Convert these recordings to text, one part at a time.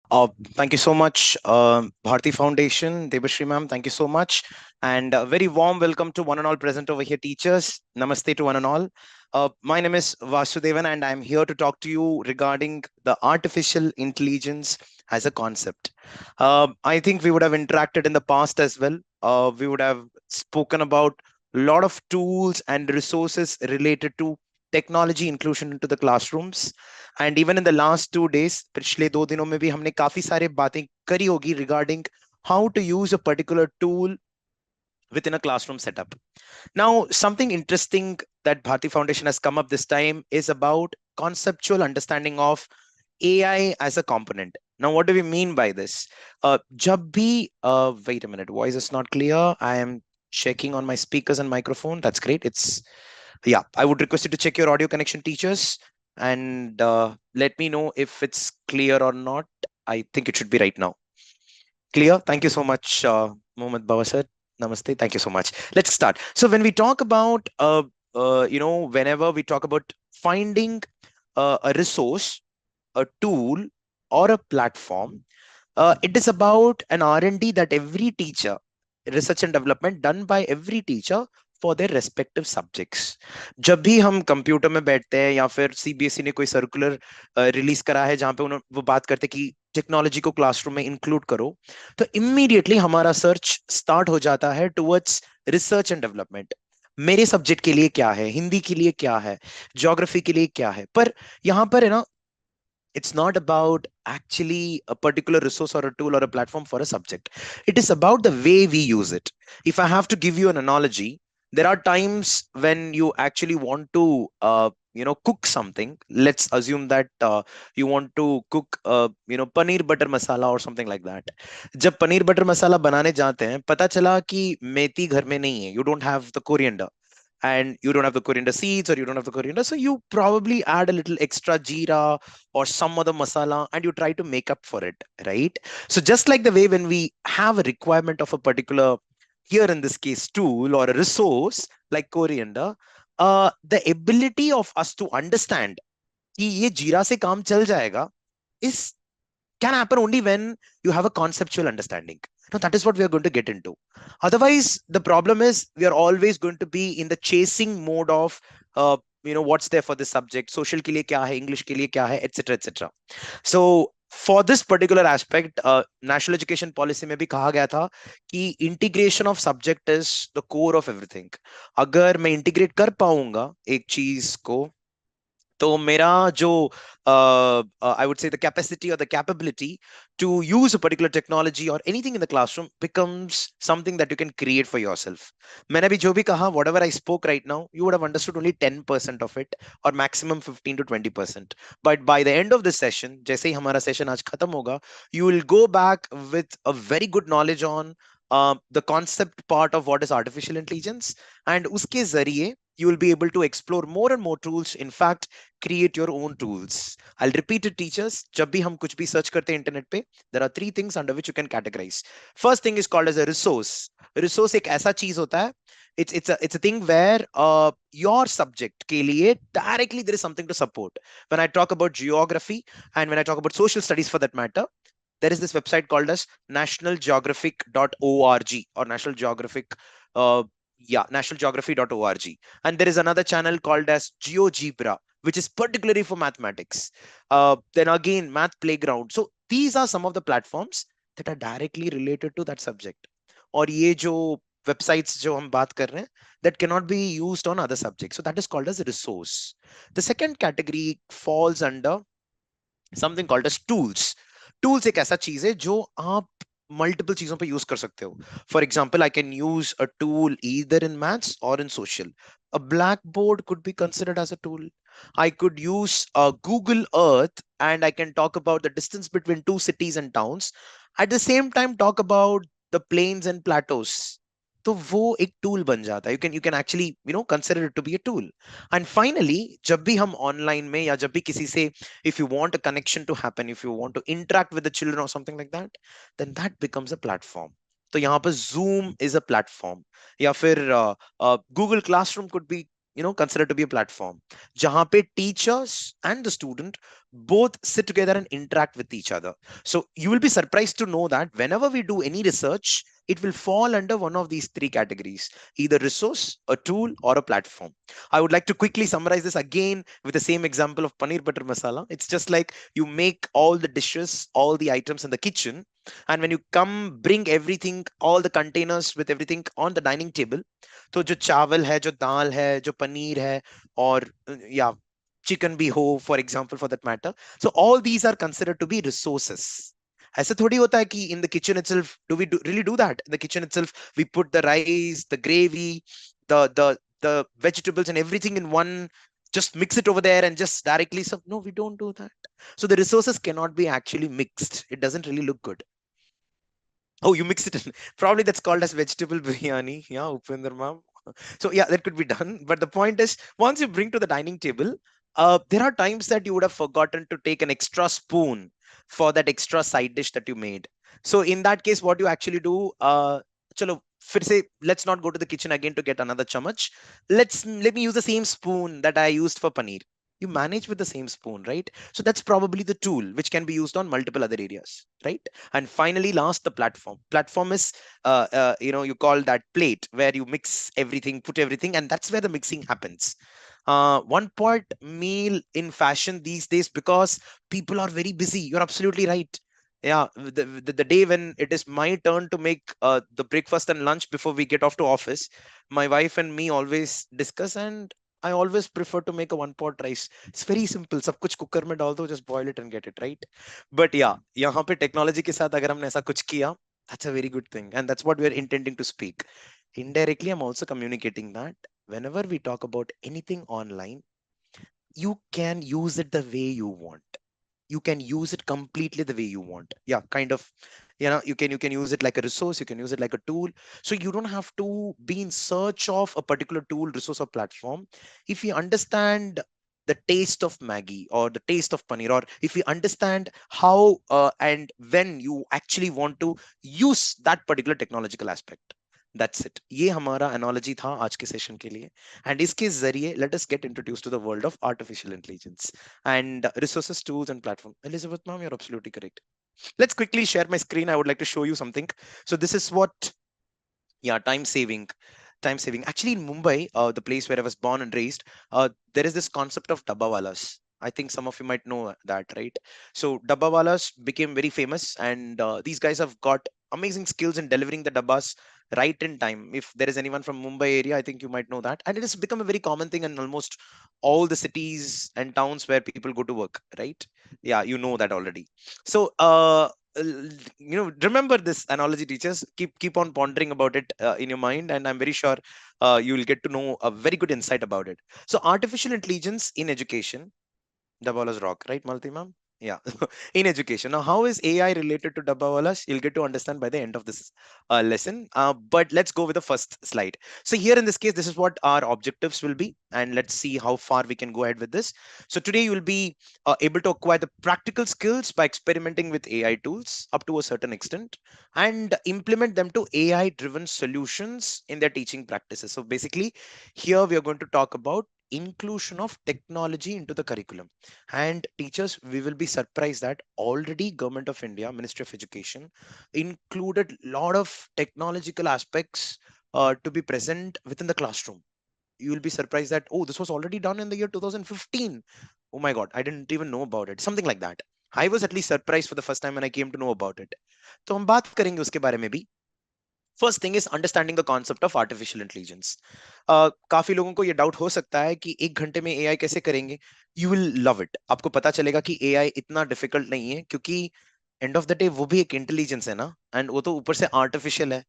Thank you so much, Bharti Foundation, Debashri ma'am. Thank you so much. And a very warm welcome to one and all present over here, teachers. Namaste to one and all. My name is Vasudevan, and I'm here to talk to you regarding the artificial intelligence as a concept. I think we would have interacted in the past as well. We would have spoken about a lot of tools and resources related to technology inclusion into the classrooms. And even in the last 2 days, पिछले 2 दिनों में भी हमने काफी सारे बातें करी होगी regarding how to use a particular tool within a classroom setup. Now, something interesting that Bharti Foundation has come up this time is about conceptual understanding of AI as a component. Now, what do we mean by this? Jab bhi, wait a minute, voice is not clear. I am checking on my speakers and microphone. That's great. It's yeah, I would request you to check your audio connection, teachers, and let me know if it's clear or not. I think it should be right now. Clear? Thank you so much, Mohammed Bawa sir. Namaste. Thank you so much. Let's start. So when we talk about, whenever we talk about finding a resource, a tool, or a platform, it is about an R&D that every teacher, research and development done by every teacher for their respective subjects. जब भी हम computer में बैठते हैं या फिर CBSE ने कोई सर्कुलर रिलीज करा है जहां पे उन्होंने वो बात करते हैं कि टेक्नोलॉजी को क्लासरूम में इंक्लूड करो, तो इमीडिएटली हमारा सर्च स्टार्ट हो जाता है टुवर्ड्स रिसर्च एंड डेवलपमेंट. मेरे सब्जेक्ट के लिए क्या है, हिंदी के लिए क्या है, ज्योग्राफी के लिए क्या है. पर यहाँ पर है ना, it's not about actually a particular resource or a tool or a platform for a subject. It is about the way we use it. If I have to give you an analogy, there are times when you actually want to cook something. Let's assume that you want to cook paneer butter masala or something like that. जब paneer butter मसाला बनाने जाते हैं, पता चला कि मेथी घर में नहीं है, you don't have the coriander, and you don't have the coriander seeds, or you don't have the coriander, so you probably add a little extra jeera or some other masala and you try to make up for it, right? So just like the way when we have a requirement of a particular, here in this case, tool or a resource like coriander, the ability of us to understand कि ये जीरा से काम चल जाएगा is can happen only when you have a conceptual understanding. Now, that is what we are going to get into. Otherwise, the problem is we are always going to be in the chasing mode of, what's there for this subject, social के लिए क्या है, English के लिए क्या है, etc., etc. So, for this particular aspect, national education policy में भी कहा गया था कि integration of subject is the core of everything. अगर मैं integrate कर पाऊंगा एक चीज को, तो मेरा जो I would say the capacity or the capability to use a particular technology or anything in the classroom becomes something that you can create for yourself. मैंने भी जो भी कहा, whatever I spoke right now, you would have understood only 10% of it, or maximum 15 to 20%. But by the end of this session, जैसे ही हमारा session आज खत्म होगा, you will go back with a very good knowledge on the concept part of what is artificial intelligence, and उसके जरिए you will be able to explore more and more tools. In fact, create your own tools. I'll repeat it, teachers. जब भी हम कुछ भी search करते हैं internet पे, there are 3 things under which you can categorize. First thing is called as a resource. Resource एक ऐसा चीज होता है, it's a thing where your subject के लिए directly there is something to support. When I talk about geography and when I talk about social studies for that matter, there is this website called as nationalgeographic.org or National Geographic, nationalgeography.org. And there is another channel called as GeoGebra, which is particularly for mathematics. Then again, Math Playground. So these are some of the platforms that are directly related to that subject. और ये जो websites जो हम बात कर रहे हैं, that cannot be used on other subjects. So that is called as a resource. The second category falls under something called as tools. Tools एक ऐसा चीज है जो आप मल्टीपल चीजों पे यूज कर सकते हो. For example, I can use a tool either in maths और इन social. A blackboard could be considered as a tool. I could use Google Earth and I can talk about the distance between two cities and towns. At the same time, talk about the plains and plateaus. तो वो एक tool बन जाता है. You can actually consider it to be a tool. And finally, जब भी हम online में या जब भी किसी से, if you want a connection to happen, if you want to interact with the children or something like that, then that becomes a platform. तो यहाँ पर Zoom is a platform, या फिर Google Classroom could be considered to be a platform. Jahan pe teachers and the student both sit together and interact with each other. So you will be surprised to know that whenever we do any research, it will fall under one of these three categories: either resource, a tool, or a platform. I would like to quickly summarize this again with the same example of paneer butter masala. It's just like you make all the dishes, all the items in the kitchen, and when you come bring everything, all the containers with everything on the dining table, तो जो चावल है, जो दाल है, जो पनीर है, और या chicken भी हो, for example, for that matter. So all these are considered to be resources. ऐसे थोड़ी होता है कि in the kitchen itself, really do that? In the kitchen itself, we put the rice, the gravy, the vegetables and everything in one, just mix it over there and just directly serve. No, we don't do that. So the resources cannot be actually mixed. It doesn't really look good. Oh, you mix it in. Probably that's called as vegetable biryani. Yeah, Upinder ma'am. So yeah, that could be done. But the point is, once you bring to the dining table, there are times that you would have forgotten to take an extra spoon for that extra side dish that you made. So in that case, what you actually do, chalo, फिर से let's not go to the kitchen again to get another chamach. Let me use the same spoon that I used for paneer. You manage with the same spoon, right? So that's probably the tool which can be used on multiple other areas, right? And finally, last, the platform is you call that plate where you mix everything, put everything, and that's where the mixing happens. One pot meal in fashion these days because people are very busy. You're absolutely right. Yeah, the day when it is my turn to make the breakfast and lunch before we get off to office, my wife and me always discuss, and I always prefer to make a one pot rice. It's very simple. सब कुछ cooker में डाल दो, just boil it and get it right. But yeah, यहाँ पे technology के साथ अगर हमने ऐसा कुछ किया, that's a very good thing, and that's what we're intending to speak. Indirectly, I'm also communicating that whenever we talk about anything online, you can use it the way you want. You can use it completely the way you want. Yeah, kind of, you can use it like a resource, you can use it like a tool. So you don't have to be in search of a particular tool, resource, or platform. If you understand the taste of Maggie or the taste of paneer, or if you understand how and when you actually want to use that particular technological aspect, that's it. ये हमारा analogy था आज के session के लिए, and इसके जरिए let us get introduced to the world of artificial intelligence and resources, tools, and platform. Elizabeth, ma'am, you're absolutely correct. Let's quickly share my screen. I would like to show you something. So this is what, yeah, time saving. Actually, in Mumbai, the place where I was born and raised, there is this concept of dabbawalas. I think some of you might know that, right? So dabbawalas became very famous, and these guys have got amazing skills in delivering the dabbas right in time. If there is anyone from Mumbai area, I think you might know that, and it has become a very common thing in almost all the cities and towns where people go to work, right? Yeah, you know that already. So remember this analogy, teachers. Keep on pondering about it in your mind, and I'm very sure you will get to know a very good insight about it. So artificial intelligence in education, Dabbawalas rock, right, Malti ma'am? Yeah. In education. Now, how is AI related to Dabbawalas? You'll get to understand by the end of this lesson. But let's go with the first slide. So here in this case, this is what our objectives will be. And let's see how far we can go ahead with this. So today you will be able to acquire the practical skills by experimenting with AI tools up to a certain extent and implement them to AI driven solutions in their teaching practices. So basically, here we are going to talk about inclusion of technology into the curriculum. And teachers, we will be surprised that already Government of India, Ministry of Education, included a lot of technological aspects to be present within the classroom. You will be surprised that, oh, this was already done in the year 2015. Oh my God, I didn't even know about it. Something like that. I was at least surprised for the first time when I came to know about it. तो हम बात करेंगे उसके बारे में भी. First thing is understanding the concept of artificial intelligence. काफी लोगों को ये डाउट हो सकता है कि एक घंटे में एआई कैसे करेंगे. You will love it. आपको पता चलेगा कि एआई इतना डिफिकल्ट नहीं है, क्योंकि एंड ऑफ द डे वो भी एक इंटेलिजेंस है ना, एंड वो तो ऊपर से आर्टिफिशियल है.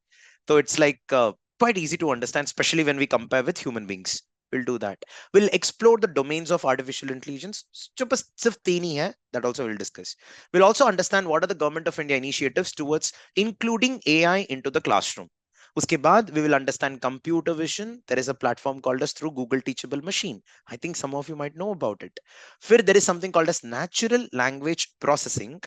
तो it's like quite easy to understand, especially when we compare with human beings. We'll do that. We'll explore the domains of artificial intelligence. जो बस सिर्फ तीन ही है, that also we'll discuss. We'll also understand what are the government of India initiatives towards including AI into the classroom. Uske baad, we will understand computer vision. There is a platform called as through Google Teachable Machine. I think some of you might know about it. Fir, there is something called as natural language processing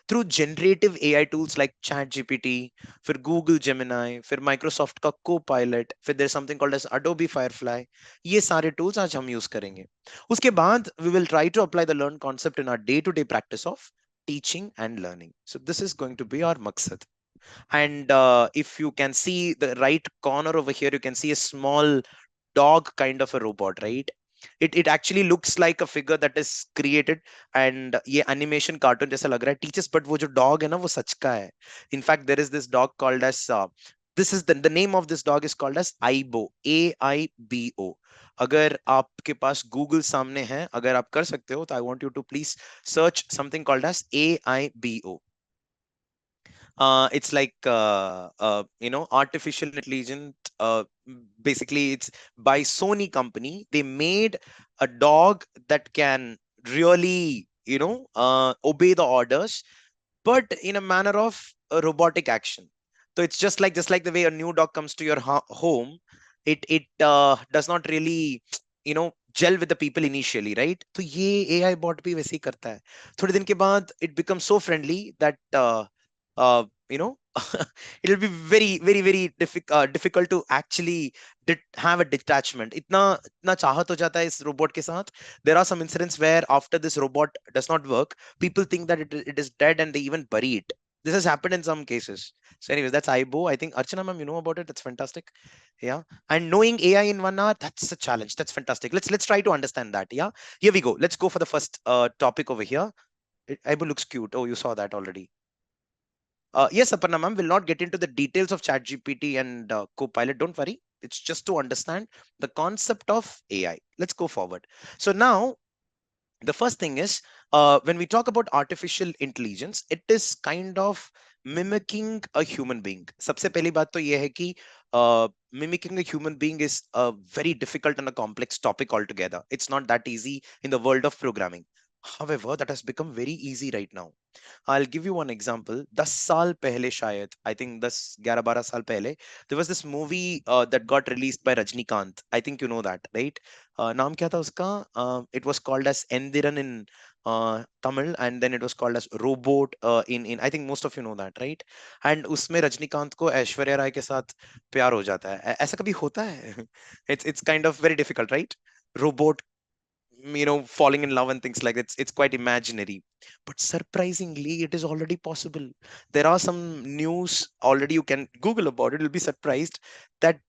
through generative AI tools like ChatGPT, for Google Gemini, for Microsoft का Copilot, फिर there's something called as Adobe Firefly. ये सारे tools आज हम use करेंगे. उसके बाद we will try to apply the learned concept in our day-to-day practice of teaching and learning. So this is going to be our maqsad. And if you can see the right corner over here, you can see a small dog kind of a robot, right? It actually looks like a figure that is created, and ये animation cartoon जैसा लग रहा है teachers, but वो जो dog है ना वो सच का है. In fact, there is this dog called as this is the name of this dog is called as Aibo, AIBO. अगर आपके पास Google सामने है, अगर आप कर सकते हो तो I want you to please search something called as AIBO. It's like artificial intelligence. Basically, it's by Sony company. They made a dog that can really obey the orders, but in a manner of a robotic action. So it's just like the way a new dog comes to your home. It does not really gel with the people initially, right? So ये AI bot भी वैसे ही करता है. थोड़े दिन के बाद it becomes so friendly that you know it'll be very difficult to actually have a detachment. इतना चाहत हो जाता है इस robot के साथ. There are some incidents where after this robot does not work, people think that it is dead and they even bury it. This has happened in some cases. So anyways, that's Aibo. I think Archana ma'am, you know about it. That's fantastic. Yeah. And knowing AI in 1 hour, that's a challenge. That's fantastic. Let's try to understand that. Yeah. Here we go. Let's go for the first topic over here. Aibo looks cute. Oh, you saw that already. Yes, Aparna ma'am, will not get into the details of ChatGPT and Copilot. Don't worry. It's just to understand the concept of AI. Let's go forward. So now, the first thing is, when we talk about artificial intelligence, it is kind of mimicking a human being. सबसे पहली बात तो ये है कि mimicking a human being is a very difficult and a complex topic altogether. It's not that easy in the world of programming. However, that has become very easy right now. I'll give you one example. 10 साल पहले शायद, I think 10 11 12 साल पहले, there was this movie that got released by Rajnikant. I think you know that, right? नाम क्या था उसका? It was called as Endiran in Tamil, and then it was called as Robot in I think most of you know that, right? And उसमें रजनीकांत को ऐश्वर्या राय के साथ प्यार हो जाता है. ऐसा कभी होता है? It's kind of very difficult, right? Robot, falling in love and things like that. It's quite imaginary, but surprisingly it is already possible. There are some news already, you can Google about it. You'll be surprised that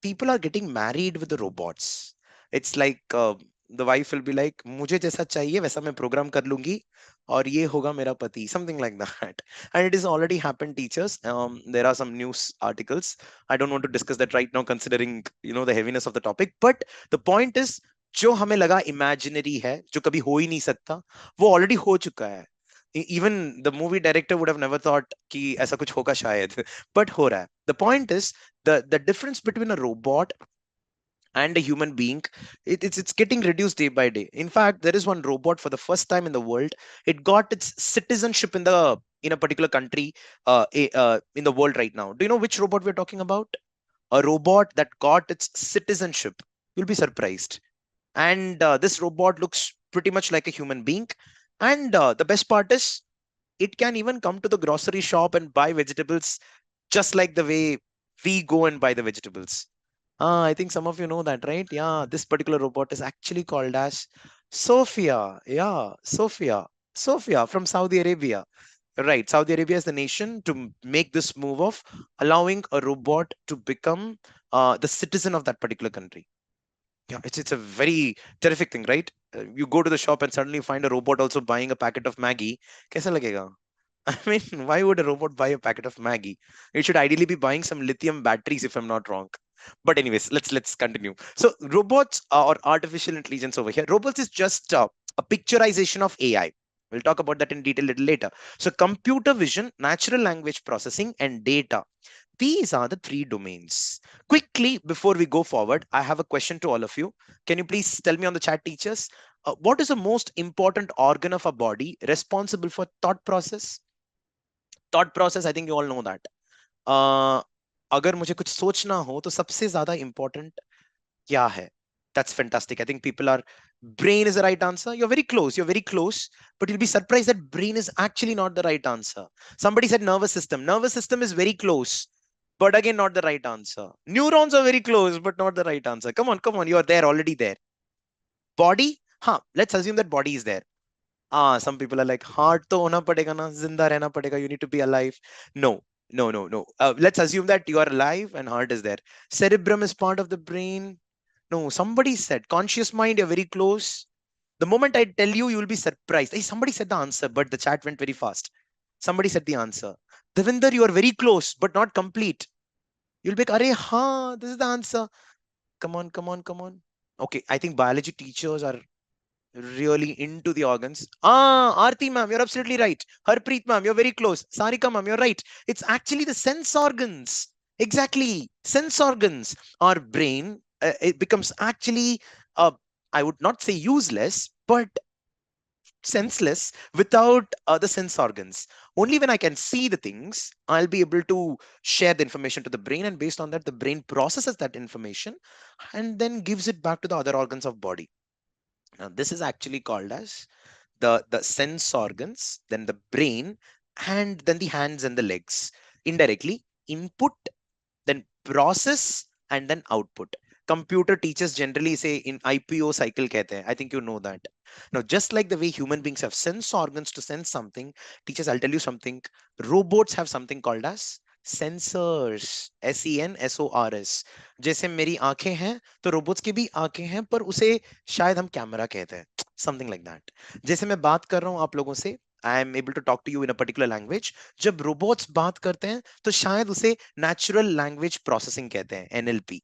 people are getting married with the robots. It's like the wife will be like, मुझे जैसा चाहिए वैसा मैं program कर लूंगी और ये होगा मेरा पति, something like that. And it is already happened, teachers. There are some news articles. I don't want to discuss that right now, considering the heaviness of the topic. But the point is, जो हमें लगा imaginary है, जो कभी हो ही नहीं सकता, वो already हो चुका है. Even the movie director would have never thought कि ऐसा कुछ होगा शायद, but हो रहा है. The point is, the difference between a robot and a human being, it's getting reduced day by day. In fact, there is one robot for the first time in the world. It got its citizenship in a particular country in the world right now. Do you know which robot we're talking about? A robot that got its citizenship. You'll be surprised. And this robot looks pretty much like a human being. And the best part is, it can even come to the grocery shop and buy vegetables just like the way we go and buy the vegetables. I think some of you know that, right? Yeah, this particular robot is actually called as Sophia. Yeah, Sophia. Sophia from Saudi Arabia. Right. Saudi Arabia is the nation to make this move of allowing a robot to become the citizen of that particular country. Yeah, it's a very terrific thing, right? You go to the shop and suddenly find a robot also buying a packet of Maggie. कैसा लगेगा? I mean, why would a robot buy a packet of Maggie? It should ideally be buying some lithium batteries, if I'm not wrong. But anyways, let's continue. So robots or artificial intelligence over here. Robots is just a picturization of AI. We'll talk about that in detail a little later. So computer vision, natural language processing, and data. These are the three domains. Quickly, before we go forward, I have a question to all of you. Can you please tell me on the chat, teachers, what is the most important organ of a body responsible for thought process? Thought process, I think you all know that. Uh, अगर मुझे कुछ सोचना हो तो सबसे ज्यादा important क्या है? That's fantastic. I think people are brain is the right answer. You're very close. You're very close, but you'll be surprised that brain is actually not the right answer. Somebody said nervous system. Nervous system is very close, but again, not the right answer. Neurons are very close, but not the right answer. Come on, come on. You are there already there. Body? Huh. Let's assume that body is there. Ah, some people are like, heart to hona padega na, zinda rehna padega, you need to be alive. No, no, no, no. Let's assume that you are alive and heart is there. Cerebrum is part of the brain. No, somebody said conscious mind, you're very close. The moment I tell you, you will be surprised. Hey, somebody said the answer, but the chat went very fast. Somebody said the answer. Devinder, you are very close, but not complete. You'll be like, Arey, ha, this is the answer. Come on, come on, come on. Okay, I think biology teachers are really into the organs. Ah, Aarti ma'am, you're absolutely right. Harpreet ma'am, you're very close. Sarika ma'am, you're right. It's actually the sense organs. Exactly. Sense organs. Our brain, it becomes actually, I would not say useless, but senseless without the sense organs. Only when I can see the things, I'll be able to share the information to the brain, and based on that, the brain processes that information and then gives it back to the other organs of body. Now, this is actually called as the sense organs, then the brain, and then the hands and the legs. Indirectly, input, then process, and then output. Computer teachers generally say in IPO cycle kehte hain. I think you know that. Now, just like the way human beings have sense organs to sense something, teachers, I'll tell you something. Robots have something called as sensors. SENSORS. जैसे मेरी आंखें हैं तो robots की भी आंखें हैं, पर उसे शायद हम कैमरा कहते हैं. Something like that. जैसे मैं बात कर रहा हूं आप लोगों से, I am able to talk to you in a particular language. जब रोबोट्स बात करते हैं तो शायद उसे नेचुरल लैंग्वेज प्रोसेसिंग कहते हैं, एनएलपी.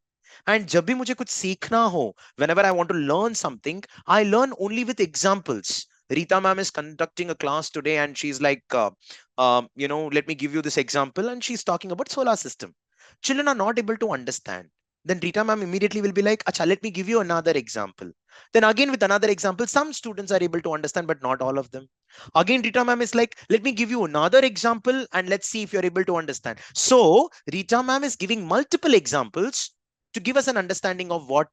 एंड जब भी मुझे कुछ सीखना हो, whenever I want to learn something, I learn only with examples. Rita ma'am is conducting a class today and she's like, let me give you this example. And she's talking about solar system. Children are not able to understand. Then Rita ma'am immediately will be like, Acha, let me give you another example. Then again with another example, some students are able to understand, but not all of them. Again, Rita ma'am is like, let me give you another example and let's see if you're able to understand. So Rita ma'am is giving multiple examples to give us an understanding of what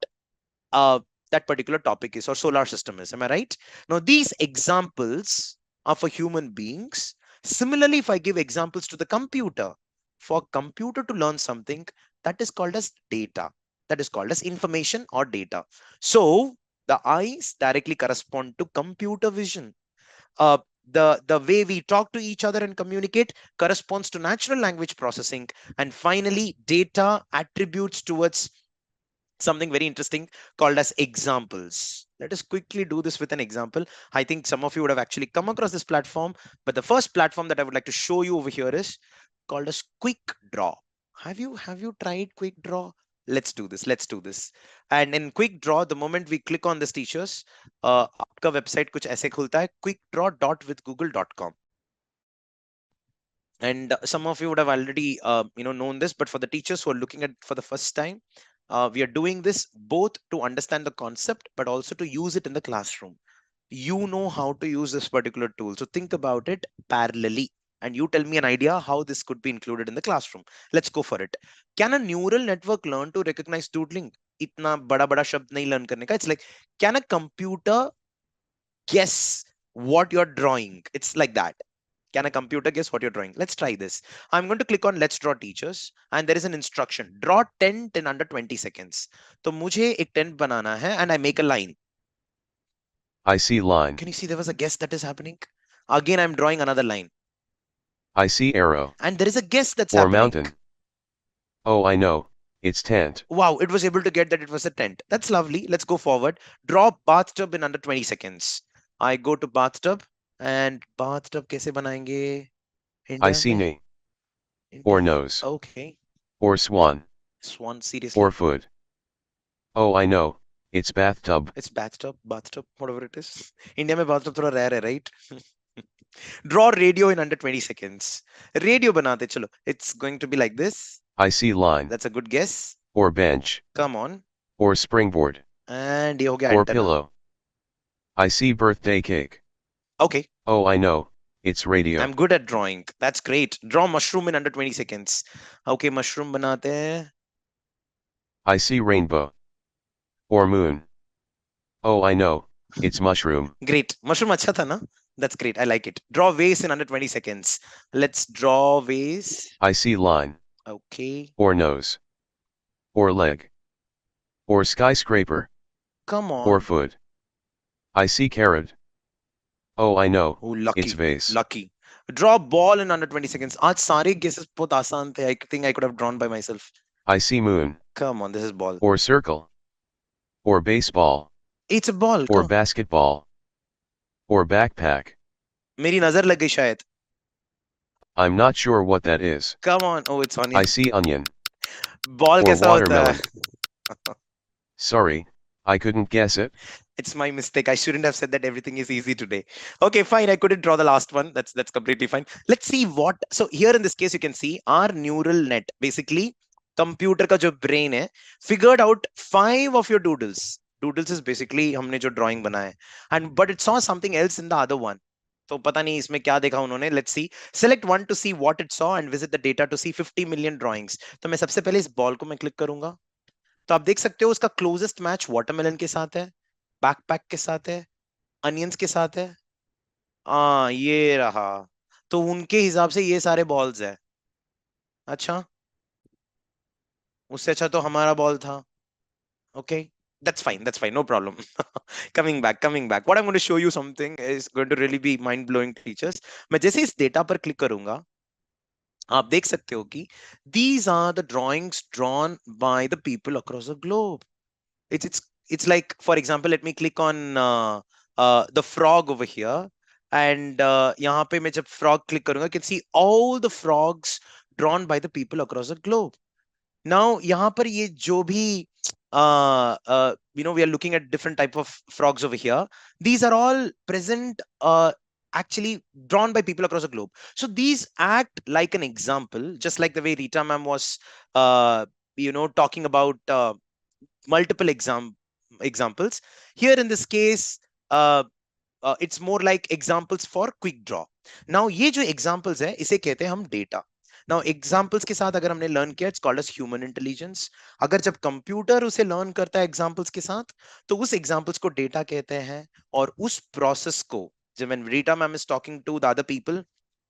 uh, that particular topic is or solar system is. Am I right? Now, these examples are for human beings. Similarly, if I give examples to the computer, for computer to learn something, that is called as data. That is called as information or data. So the eyes directly correspond to computer vision. uh, the way we talk to each other and communicate corresponds to natural language processing. And finally, data attributes towards something very interesting called as examples. Let us quickly do this with an example. I think some of you would have actually come across this platform, but the first platform that I would like to show you over here is called as Quick Draw. Have you tried Quick Draw? Let's do this. Let's do this. And in Quick Draw, the moment we click on this teachers, आपका website कुछ ऐसे खुलता है, quickdraw.withgoogle.com. And some of you would have already known this, but for the teachers who are looking at for the first time, we are doing this both to understand the concept but also to use it in the classroom. You know how to use this particular tool, so think about it parallelly and you tell me an idea how this could be included in the classroom. Let's go for it. Can a neural network learn to recognize doodling? इतना बड़ा बड़ा शब्द नहीं learn करने का. It's like, can a computer guess what you're drawing? It's like that. Can a computer guess what you're drawing? Let's try this. I'm going to click on Let's Draw Teachers, and there is an instruction. Draw 10 in under 20 seconds. So मुझे एक tent बनाना है and I make a line. I see line. Can you see there was a guess that is happening? Again, I'm drawing another line. I see arrow. And there is a guess that's Or happening. mountain. Oh, I know. It's tent. Wow, it was able to get that it was a tent. That's lovely. Let's go forward. Draw bathtub in under 20 seconds. I go to bathtub, and bathtub कैसे बनाएंगे? I India see में? knee. India Or में? nose. Okay. Or swan. Swan, seriously. Or foot. Oh, I know. It's bathtub. It's bathtub, whatever it is. India में bathtub थोड़ा rare है, right? Draw radio in under 20 seconds. Radio बनाते चलो. It's going to be like this. I see line. That's a good guess. Or bench. Come on. Or springboard. And ये हो गया Or antenna. pillow. I see birthday cake. Okay. Oh, I know. It's radio. I'm good at drawing. That's great. Draw mushroom in under 20 seconds. Okay, mushroom बनाते हैं. I see rainbow. Or moon. Oh, I know. It's mushroom. Great. Mushroom अच्छा था ना? That's great. I like it. Draw vase in under 20 seconds. Let's draw vase. I see line. Okay. Or nose. Or leg. Or skyscraper. Come Or on. foot. I see carrot. Oh, I know. Oh, It's lucky. vase. Lucky. Draw ball in under 20 seconds. आज सारे guesses बहुत आसान थे. I think I could have drawn by myself. I see moon. Come on, this is ball. Or circle. Or baseball. It's a ball. Or Come. basketball. Or backpack. मेरी नजर लग गई शायद. I'm not sure what that is. Come on. Oh, it's onion. I see onion. Ball Or कैसा होता है? watermelon. Sorry, I couldn't guess it. It's my mistake. I shouldn't have said that everything is easy today. Okay, fine. I couldn't draw the last one. That's completely fine. Let's see what. So here in this case, you can see our neural net. Basically, computer का जो brain है, figured out 5 of your doodles. Doodles is basically हमने जो drawing बनाया है. And but it saw something else in the other one. तो पता नहीं इसमें क्या देखा उन्होंने. Let's see. Select one to see what it saw and visit the data to see 50 million drawings. तो मैं सबसे पहले इस बॉल को मैं क्लिक करूंगा. तो आप देख सकते हो उसका क्लोजेस्ट मैच वाटरमेलन के साथ है, बैकपैक के साथ है, अनियंस के साथ है. हाँ, ये रहा. तो उनके हिसाब से ये सारे बॉल्स है. अच्छा, उससे अच्छा तो हमारा बॉल था. Okay, that's fine, no problem. Coming back, what I'm going to show you something is going to really be mind blowing, teachers. मैं जैसे इस डेटा पर क्लिक करूंगा, आप देख सकते हो कि these are the drawings drawn by the people across the globe. It's like, for example, let me click on the frog over here, and यहाँ पे मैं जब frog click करूंगा, you can see all the frogs drawn by the people across the globe. Now यहाँ पर ये जो भी we are looking at different type of frogs over here. These are all present, actually drawn by people across the globe. So these act like an example, just like the way Rita ma'am was talking about multiple examples. Here in this case, it's more like examples for quick draw. Now ये जो examples है, इसे कहते हैं हम data. Now examples के साथ अगर हमने learn किया, it's called as human intelligence. अगर जब computer उसे learn करता है examples के साथ, तो उस examples को data कहते हैं. और उस process को, जब when Rita ma'am is talking to the other people,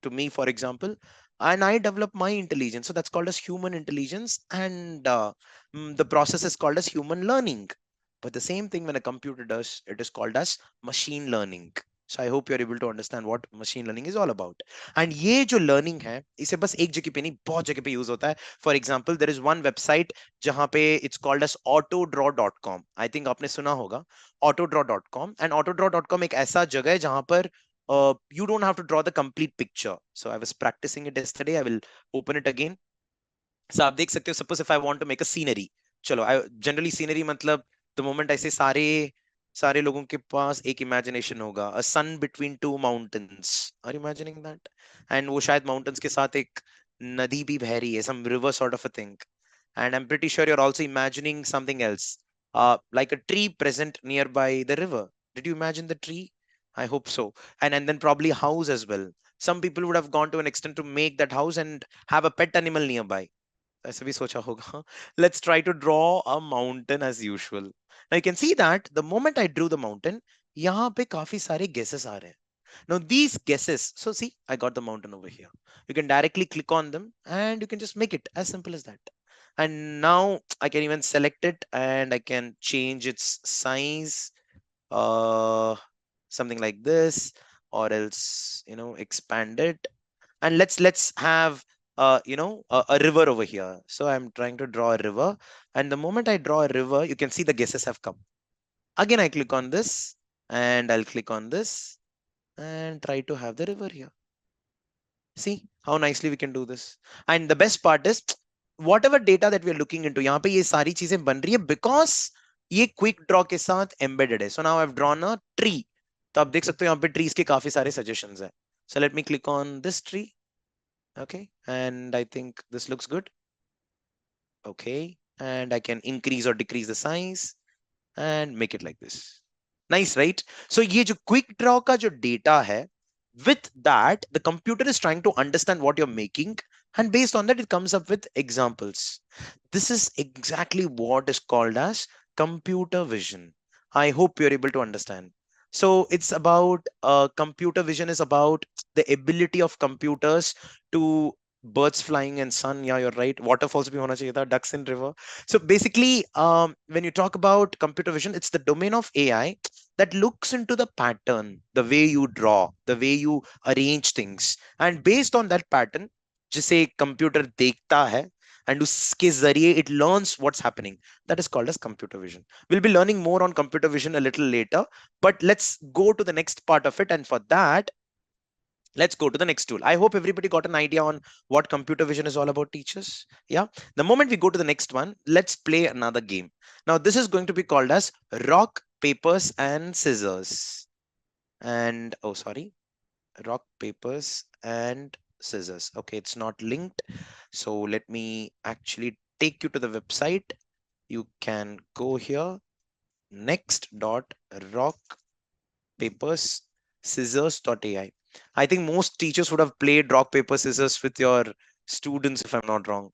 to me for example, and I develop my intelligence, so that's called as human intelligence, and the process is called as human learning. But the same thing when a computer does, it is called as machine learning. So I hope you're able to understand what machine learning is all about. And ये जो learning है, इसे बस एक जगह पे नहीं, बहुत जगह पे use होता है. For example, there is one website जहाँ पे it's called as autodraw.com. I think आपने सुना होगा autodraw.com. And autodraw.com एक ऐसा जगह है जहाँ पर you don't have to draw the complete picture. So I was practicing it yesterday. I will open it again. So आप देख सकते हो, suppose if I want to make a scenery, चलो, generally scenery मतलब the moment I say सारे लोगों के पास एक imagination होगा, a sun between two mountains. Are you imagining that? And वो शायद mountains के साथ एक नदी भी बह रही है, some river sort of a thing. And I'm pretty sure you're also imagining something else, like a tree present nearby the river. Did you imagine the tree? I hope so. And then probably house as well. Some people would have gone to an extent to make that house and have a pet animal nearby. ऐसे भी सोचा होगा. Let's try to draw a mountain as usual. Now you can see that the moment I drew the mountain, यहाँ पे काफी सारे guesses आ रहे हैं. Now these guesses, so see, I got the mountain over here. You can directly click on them and you can just make it as simple as that. And now I can even select it and I can change its size, uh, something like this, or else, expand it. And let's have a river over here. So I'm trying to draw a river, and the moment I draw a river, you can see the guesses have come. Again, I click on this and I'll click on this and try to have the river here. See how nicely we can do this. And the best part is, whatever data that we are looking into, यहाँ पे ये सारी चीजें बन रही है because ये quick draw के साथ embedded है. So now I've drawn a tree. तो आप देख सकते हो यहाँ पे trees के काफी सारे suggestions है. So let me click on this tree. Okay, and I think this looks good. Okay, and I can increase or decrease the size and make it like this. Nice, right? So ये जो quick draw का जो data है, With that, the computer is trying to understand what you're making, and based on that, it comes up with examples. This is exactly what is called as computer vision. I hope you're able to understand. So it's about computer vision is about the ability of computers to birds flying in sun. Yeah, you're right. Waterfalls bhi hona chahiye tha, ducks in river. So basically, when you talk about computer vision, it's the domain of AI that looks into the pattern, the way you draw, the way you arrange things, and based on that pattern, जिसे computer देखता है and उसके जरिए it learns what's happening. That is called as computer vision. We'll be learning more on computer vision a little later, but let's go to the next part of it. And for that, let's go to the next tool. I hope everybody got an idea on what computer vision is all about, teachers. Yeah. The moment we go to the next one, let's play another game. Now, this is going to be called as rock, papers, and scissors. And oh, sorry, rock, papers, and scissors. Okay, it's not linked. So let me actually take you to the website. You can go here. Next dot rock papers scissors.ai. I think most teachers would have played rock paper scissors with your students, if I'm not wrong.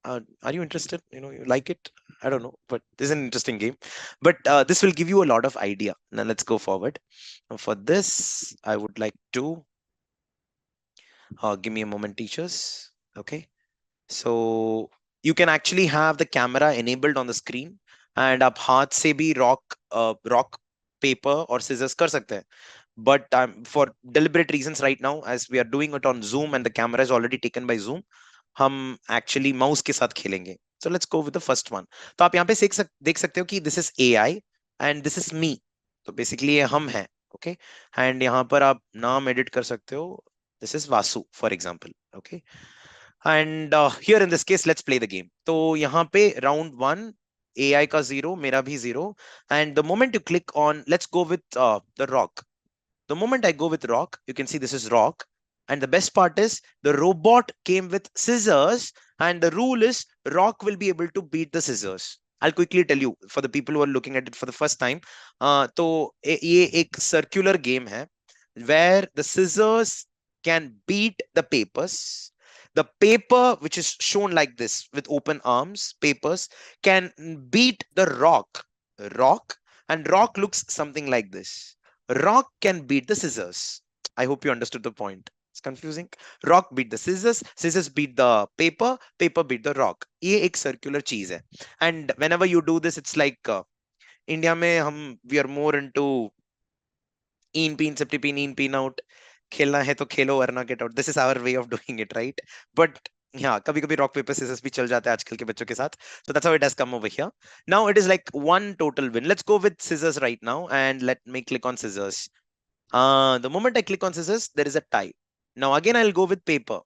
Are you interested? You like it? I don't know, but this is an interesting game. But this will give you a lot of idea. Now let's go forward. For this, I would like to give me a moment, teachers. Okay. So you can actually have the camera enabled on the screen, and आप हाथ से भी rock paper or scissors कर सकते हैं. But for deliberate reasons right now, as we are doing it on Zoom and the camera is already taken by Zoom, हम actually mouse के साथ खेलेंगे. So let's go with the first one. तो आप यहाँ पे देख सकते हो कि this is AI and this is me. तो basically ये हम हैं. Okay. And यहाँ पर आप नाम edit कर सकते हो. This is Vasu, for example. Okay. And here in this case, let's play the game. तो यहाँ पे round one, AI का zero, मेरा भी zero. And the moment you click on, let's go with the rock. The moment I go with rock, you can see this is rock. And the best part is the robot came with scissors, and the rule is rock will be able to beat the scissors. I'll quickly tell you for the people who are looking at it for the first time. तो ये एक circular game है where the scissors can beat the papers. The paper, which is shown like this with open arms, papers can beat the rock, and rock looks something like this. Rock can beat the scissors. I hope you understood the point. It's confusing. Rock beat the scissors, scissors beat the paper, paper beat the rock. ये एक circular चीज है. And whenever you do this, it's like India में हम we are more into in pin, septi pin, in pin out. खेलना है तो खेलो वरना get out. This is our way of doing it, right? But yeah, कभी कभी rock paper scissors भी चल जाता है आजकल के बच्चों के साथ. So that's how it has come over here. Now it is like one total win. Let's go with scissors right now and let me click on scissors. The moment I click on scissors, there is a tie. Now again, I'll go with paper.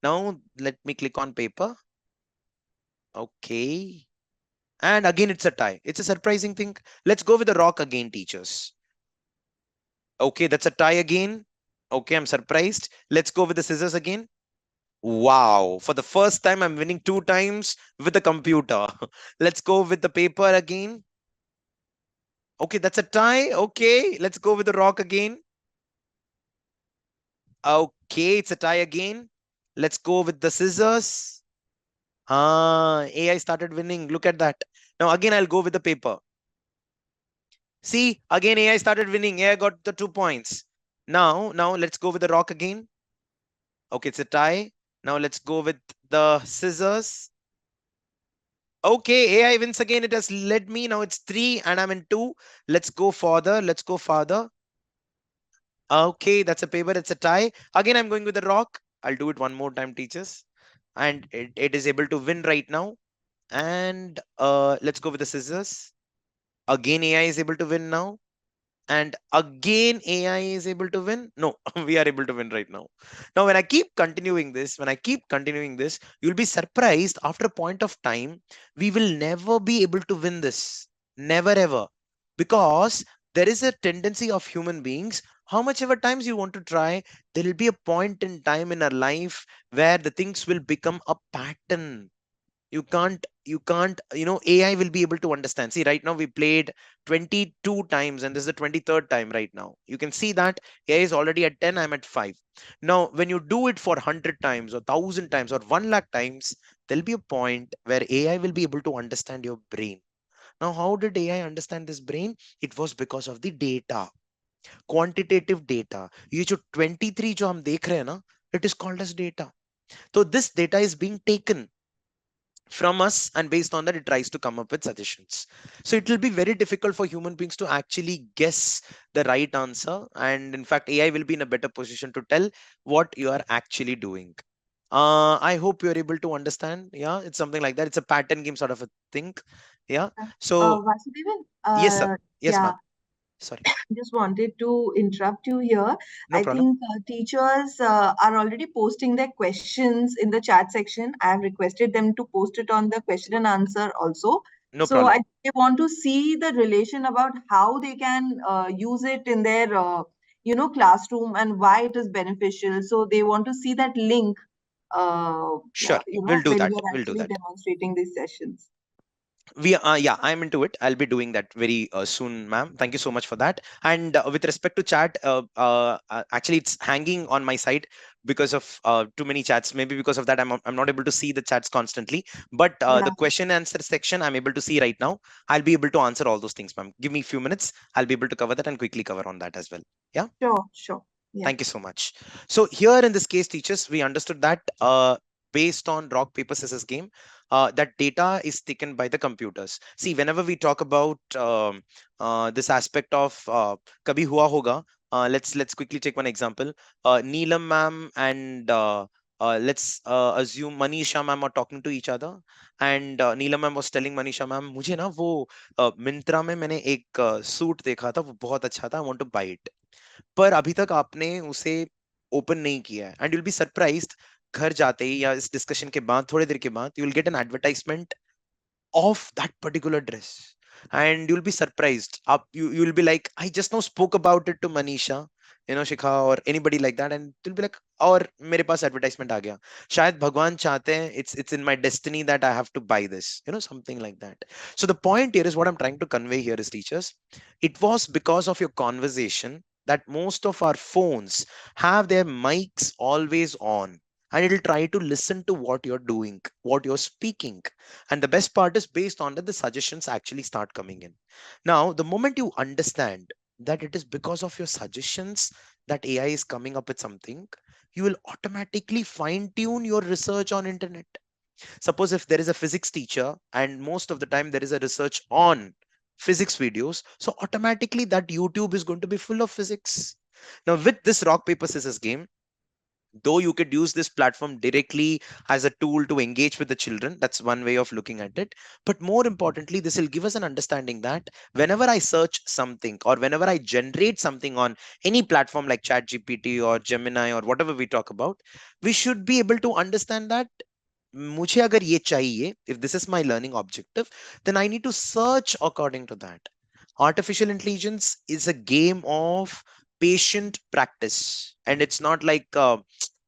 Now let me click on paper. Okay. And again, it's a tie. It's a surprising thing. Let's go with the rock again, teachers. Okay, that's a tie again. Okay, I'm surprised. Let's go with the scissors again. Wow, for the first time, I'm winning 2 times with the computer. Let's go with the paper again. Okay, that's a tie. Okay, let's go with the rock again. Okay, it's a tie again. Let's go with the scissors. AI started winning. Look at that. Now again, I'll go with the paper. See, again, AI started winning. AI got the 2 points. Now let's go with the rock again. Okay, it's a tie. Now let's go with the scissors. Okay, AI wins again. It has led me. Now it's 3 and I'm in 2. Let's go further. Let's go farther. Okay, that's a paper. It's a tie. Again, I'm going with the rock. I'll do it one more time, teachers. And it is able to win right now. And let's go with the scissors. Again, AI is able to win now. And again, AI is able to win. No, we are able to win right now. Now, when I keep continuing this, you'll be surprised after a point of time, we will never be able to win this. Never ever. Because there is a tendency of human beings, how much ever times you want to try, there will be a point in time in our life where the things will become a pattern. You can't, AI will be able to understand. See, right now we played 22 times and this is the 23rd time right now. You can see that AI is already at 10, I'm at 5. Now when you do it for 100 times or 1000 times or 1 lakh times, there'll be a point where AI will be able to understand your brain. Now how did AI understand this brain? It was because of the data, quantitative data. ये जो 23 जो हम देख रहे हैं ना, it is called as data. So this data is being taken from us, and based on that it tries to come up with suggestions. So it will be very difficult for human beings to actually guess the right answer, and in fact AI will be in a better position to tell what you are actually doing. I hope you're able to understand. Yeah, it's something like that. It's a pattern game sort of a thing. Yeah. So Vasudevan, yes sir. Yes yeah, ma'am. Sorry. just wanted to interrupt you here. No I problem. think teachers are already posting their questions in the chat section. I have requested them to post it on the question and answer also. No So problem. they want to see the relation about how they can use it in their classroom and why it is beneficial. So they want to see that link Sure, we'll do when that. we are We'll do actually that. demonstrating these sessions. Yeah, I'm into it. I'll be doing that very soon, ma'am. Thank you so much for that. And with respect to chat, actually it's hanging on my side because of too many chats. Maybe because of that I'm not able to see the chats constantly, but Yeah, the question answer section I'm able to see right now. I'll be able to answer all those things, ma'am. Give me a few minutes, I'll be able to cover that and quickly cover on that as well. Yeah. sure, sure. Yeah. Thank you so much. So here in this case, teachers, we understood that based on rock paper scissors game, that data is taken by the computers. See, whenever we talk about this aspect of kabhi hua hoga, let's quickly take one example. Neelam ma'am and let's assume Manisha ma'am are talking to each other, and Neelam ma'am was telling Manisha ma'am, मुझे ना वो मिंत्रा में मैंने एक suit देखा था, वो बहुत अच्छा था, I want to buy it. पर अभी तक आपने उसे ओपन नहीं किया है, एंड यूल बी सरप्राइज्ड, घर जाते ही या इस डिस्कशन के बाद थोड़ी देर के बाद you will get an advertisement of that particular dress, and you'll be surprised up. You'll be like, I just now spoke about it to Manisha, Shikha or anybody like that, and you'll be like, और मेरे पास advertisement आ गया, शायद भगवान चाहते हैं, it's in my destiny that I have to buy this, something like that. So the point here is, what I'm trying to convey here is, teachers, it was because of your conversation that most of our phones have their mics always on, and it'll try to listen to what you're doing, what you're speaking. And the best part is, based on that, the suggestions actually start coming in. Now, the moment you understand that it is because of your suggestions that AI is coming up with something, you will automatically fine tune your research on internet. Suppose if there is a physics teacher and most of the time there is a research on physics videos, so automatically that YouTube is going to be full of physics. Now, with this rock paper scissors game, though you could use this platform directly as a tool to engage with the children, that's one way of looking at it. But more importantly, this will give us an understanding that whenever I search something or whenever I generate something on any platform like ChatGPT or Gemini or whatever we talk about, we should be able to understand that मुझे अगर ये चाहिए, if this is my learning objective, then I need to search according to that. Artificial intelligence is a game of patient practice, and it's not like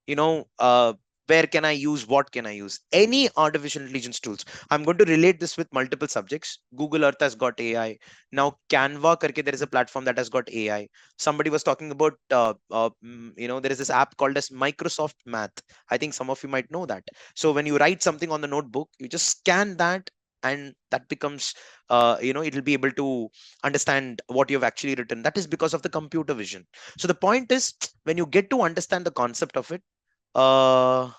you know uh, where can I use, what can I use, any artificial intelligence tools. I'm going to relate this with multiple subjects. Google Earth has got AI. Now Canva karke, there is a platform that has got AI. Somebody was talking about there is this app called as Microsoft Math. I think some of you might know that. So when you write something on the notebook, you just scan that, and that becomes it'll be able to understand what you've actually written. That is because of the computer vision. So the point is, when you get to understand the concept of it, uh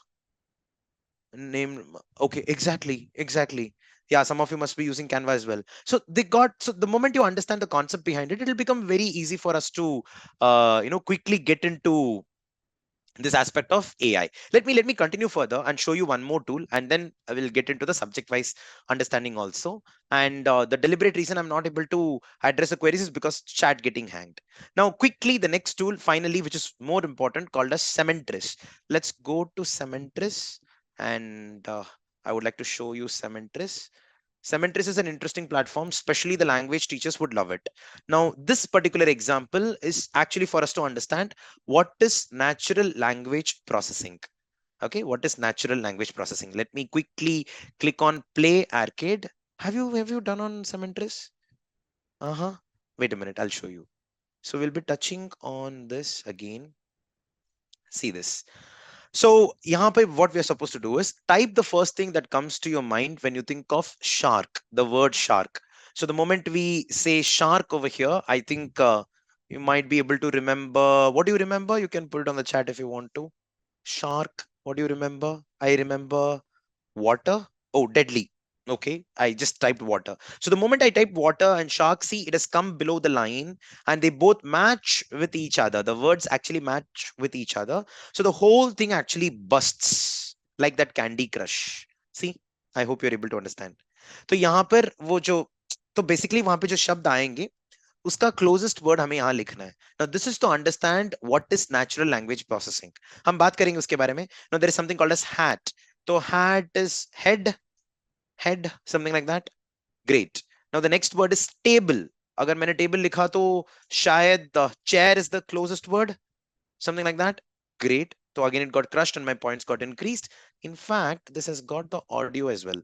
name, okay, exactly. Yeah, some of you must be using Canva as well. So the moment you understand the concept behind it, it'll become very easy for us to quickly get into this aspect of AI. Let me continue further and show you one more tool, and then I will get into the subject wise understanding also. And the deliberate reason I'm not able to address the queries is because chat getting hanged. Now, quickly, the next tool, finally, which is more important, called as Cementris. Let's go to Cementris, and I would like to show you Cementris. Cementris is an interesting platform, especially the language teachers would love it. Now, this particular example is actually for us to understand what is natural language processing. Okay, what is natural language processing? Let me quickly click on play arcade. Have you done on Cementris? Uh-huh. Wait a minute, I'll show you. So we'll be touching on this again. See this. So यहाँ पे what we are supposed to do is type the first thing that comes to your mind when you think of shark, the word shark. So the moment we say shark over here, I think you might be able to remember. What do you remember? You can put it on the chat if you want to. Shark. What do you remember? I remember water. Oh, deadly. Okay, I just typed water. So the moment I typed water and shark, see, it has come below the line and they both match with each other. The words actually match with each other. So the whole thing actually busts like that Candy Crush. See, I hope you're able to understand. तो यहाँ पर वो जो तो basically वहां पे जो शब्द आएंगे उसका क्लोजेस्ट वर्ड हमें यहाँ लिखना है. Now this is to understand what is natural language processing. हम बात करेंगे उसके बारे में. Now there is something called as hat. तो hat is head, something like that. Great. Now the next word is table. अगर मैंने table लिखा तो शायद the chair is the closest word, something like that. Great. So again it got crushed and my points got increased. In fact, this has got the audio as well.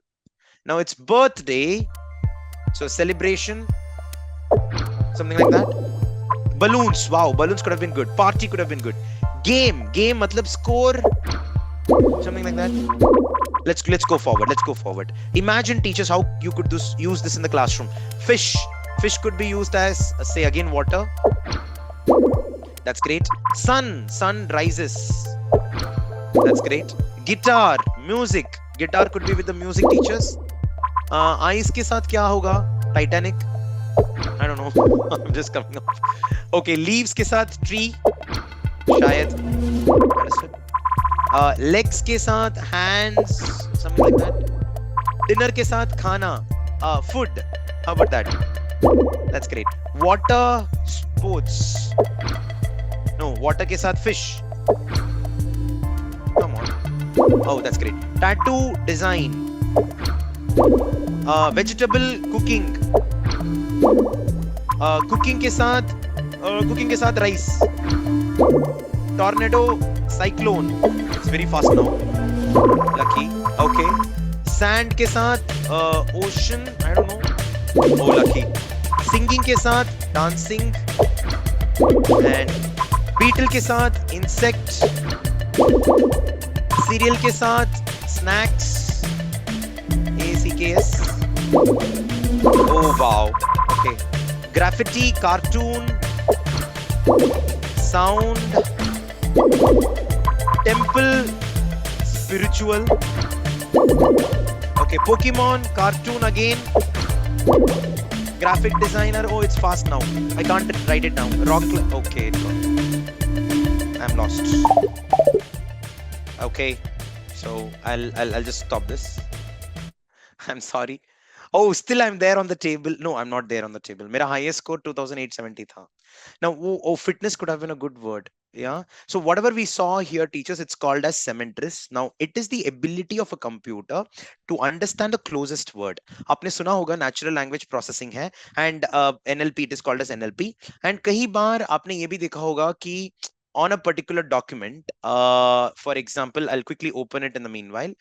Now it's birthday, so celebration, something like that. Balloons. Wow, balloons could have been good. Party could have been good. Game matlab score, something like that. Let's go forward. Let's go forward. Imagine, teachers, how you could use this in the classroom. Fish could be used as say again water. That's great. Sun rises. That's great. Guitar, music. Guitar could be with the music, teachers. Ice के साथ क्या होगा? Titanic. I don't know. I'm just coming up. Okay, leaves के साथ tree. शायद. Understood. Legs के साथ hands, something like that. Dinner के साथ खाना, food. How about that? That's great. Water sports. No, water के साथ fish. Come on. Oh, that's great. Tattoo design. Vegetable cooking. Cooking के साथ rice. Tornado, cyclone. It's very fast now. Lucky. Okay. Sand के साथ ocean. I don't know. Oh, lucky. Singing के साथ dancing. And beetle के साथ insect. Cereal के साथ snacks. ACKS. Oh wow. Okay. Graffiti, cartoon. Sound. Temple, spiritual. Okay, Pokemon, cartoon again. Graphic designer. Oh, it's fast now. I can't write it down. Rock. Okay, I'm lost. Okay, so I'll just stop this. I'm sorry. Oh, still I'm there on the table. No, I'm not there on the table. मेरा highest score 2870 था. Now, fitness could have been a good word. Yeah. So whatever we saw here, teachers, it's called as Cementris. Now, it is the ability of a computer to understand the closest word. आपने सुना होगा natural language processing है, and NLP, it is called as NLP. And कई बार आपने ये भी देखा होगा कि on a particular document, for example, I'll quickly open it in the meanwhile.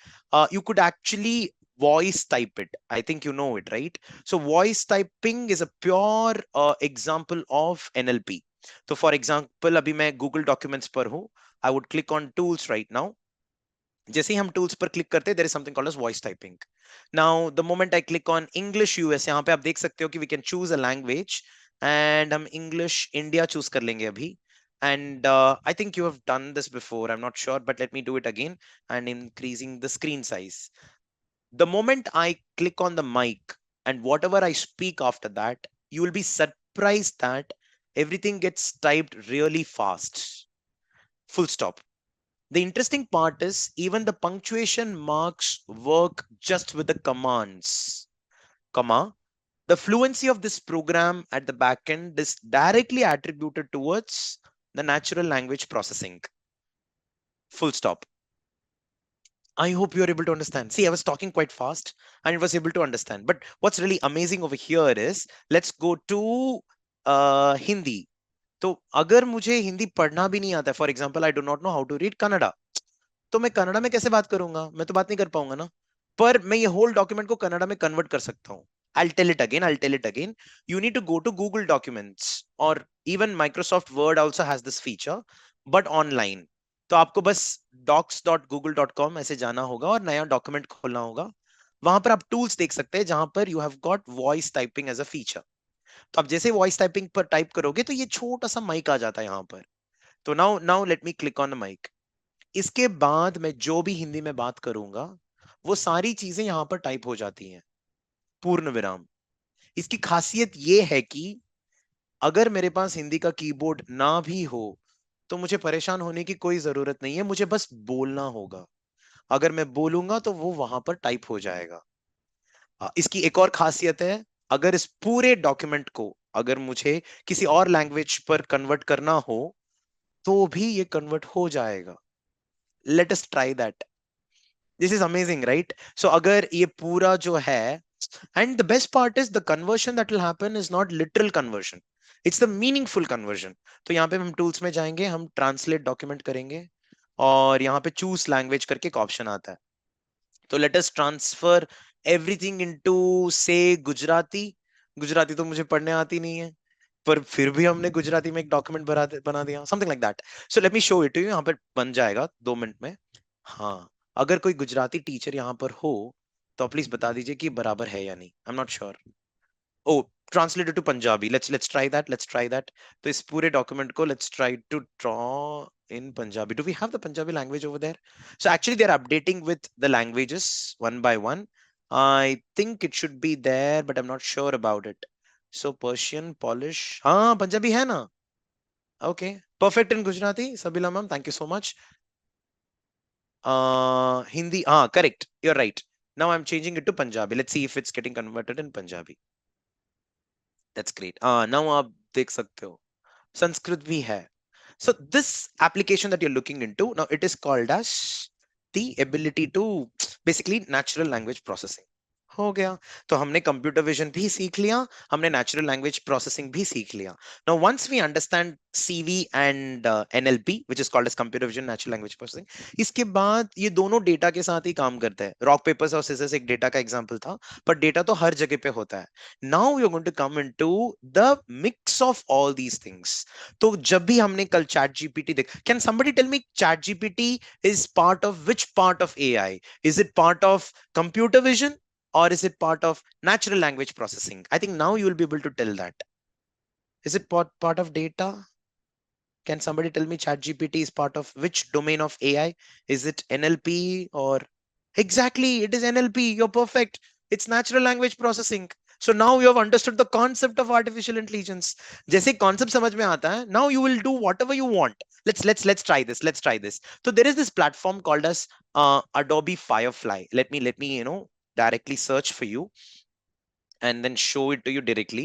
You could actually voice type it. I think you know it, right? So voice typing is a pure example of NLP. So for example, अभी मैं Google Documents पर हूँ. I would click on tools right now. जैसे ही हम tools पर click करते हैं, there is something called as voice typing. Now, the moment I click on English US, यहाँ पे आप देख सकते हो कि we can choose a language, and हम English India choose कर लेंगे अभी. And I think you have done this before. I'm not sure, but let me do it again and increasing the screen size. The moment I click on the mic and whatever I speak after that, you will be surprised that everything gets typed really fast. Full stop. The interesting part is even the punctuation marks work just with the commands. Comma. The fluency of this program at the back end is directly attributed towards the natural language processing. Full stop. I hope you are able to understand. See, I was talking quite fast and it was able to understand. But what's really amazing over here is, let's go to Hindi. तो अगर मुझे हिंदी पढ़ना भी नहीं आता, for example, I do not know how to read Kannada. तो मैं कन्नड़ा में कैसे बात करूंगा? मैं तो बात नहीं कर पाऊंगा ना। पर मैं ये होल डॉक्यूमेंट को कन्नड़ा में कन्वर्ट कर सकता हूँ। I'll tell it again. You need to go to Google Documents, or even Microsoft Word also has this feature, but online. तो आपको बस docs.google.com ऐसे जाना होगा और नया डॉक्यूमेंट खोलना होगा। वहां पर आप टूल्स देख सकते हैं जहां पर you have got voice typing as a feature. तो आप जैसे वॉइस टाइपिंग पर टाइप करोगे तो ये छोटा सा माइक आ जाता है यहाँ पर। तो now now let me click on the mic. इसके बाद मैं जो भी हिंदी में बात करूंगा वो सारी चीजें यहां पर टाइप हो जाती हैं, पूर्ण विराम। इसकी खासियत ये है कि अगर मेरे पास हिंदी का कीबोर्ड ना भी हो तो मुझे परेशान होने की कोई जरूरत नहीं है, मुझे बस बोलना होगा। अगर मैं बोलूंगा तो वो वहां पर टाइप हो जाएगा। इसकी एक और खासियत है, अगर इस पूरे डॉक्यूमेंट को अगर मुझे किसी और लैंग्वेज पर कन्वर्ट करना हो तो भी ये कन्वर्ट हो जाएगा। Let us try that. This is amazing, right? So अगर ये पूरा जो है, and the best part is the conversion that will happen is not literal conversion, it's the meaningful conversion. तो यहाँ पे हम टूल्स में जाएंगे, हम ट्रांसलेट डॉक्यूमेंट करेंगे और यहाँ पे चूज लैंग्वेज करके एक ऑप्शन आता है। तो let us transfer everything into से गुजराती। गुजराती तो मुझे पढ़ने आती नहीं है, पर फिर भी हमने गुजराती में एक डॉक्यूमेंट बना दिया, something like that. So let me show it to you, यहाँ पर बन जाएगा 2 मिनट में। हाँ, अगर कोई गुजराती टीचर यहाँ पर हो तो प्लीज बता दीजिए कि बराबर है या नहीं। I am not sure. Oh, translated to Punjabi, let's try that, let's try that. तो इस पूरे डॉक्यूमेंट को let's try to draw in Punjabi. Do we have the Punjabi language over there? So actually they're updating with the languages one by one. I think it should be there, but I'm not sure about it. So Persian, Polish, हाँ पंजाबी है ना? Okay, perfect in Gujarati. Sabila ma'am, thank you so much. Hindi, correct. You're right. Now I'm changing it to Punjabi. Let's see if it's getting converted in Punjabi. That's great. Now आप देख सकते हो संस्कृत भी है। So this application that you're looking into now, it is called as the ability to basically natural language processing। हो गया। तो हमने कंप्यूटर विजन भी सीख लिया, हमने नेचुरल लैंग्वेज प्रोसेसिंग भी सीख लिया। Now once we understand CV and NLP which is called as computer vision natural language processing, इसके बाद ये दोनों डेटा के साथ ही काम करते हैं। रॉक पेपर्स और सीजर्स एक डेटा का एग्जांपल था, पर डेटा तो हर जगह पे होता है। Now you are going to come into the mix of all these things. तो जब भी हमने कल चैट जीपीटी देख, can somebody tell me ChatGPT is part of which part of AI? Is it part of computer vision or is it part of natural language processing? I think now you will be able to tell that. Is it part of data? Can somebody tell me ChatGPT is part of which domain of AI? Is it NLP or exactly it is NLP? You're perfect. It's natural language processing. So now you have understood the concept of artificial intelligence. जैसे concept समझ में आता है, now you will do whatever you want. Let's try this. Let's try this. So there is this platform called as Adobe Firefly. Let me directly search for you and then show it to you directly.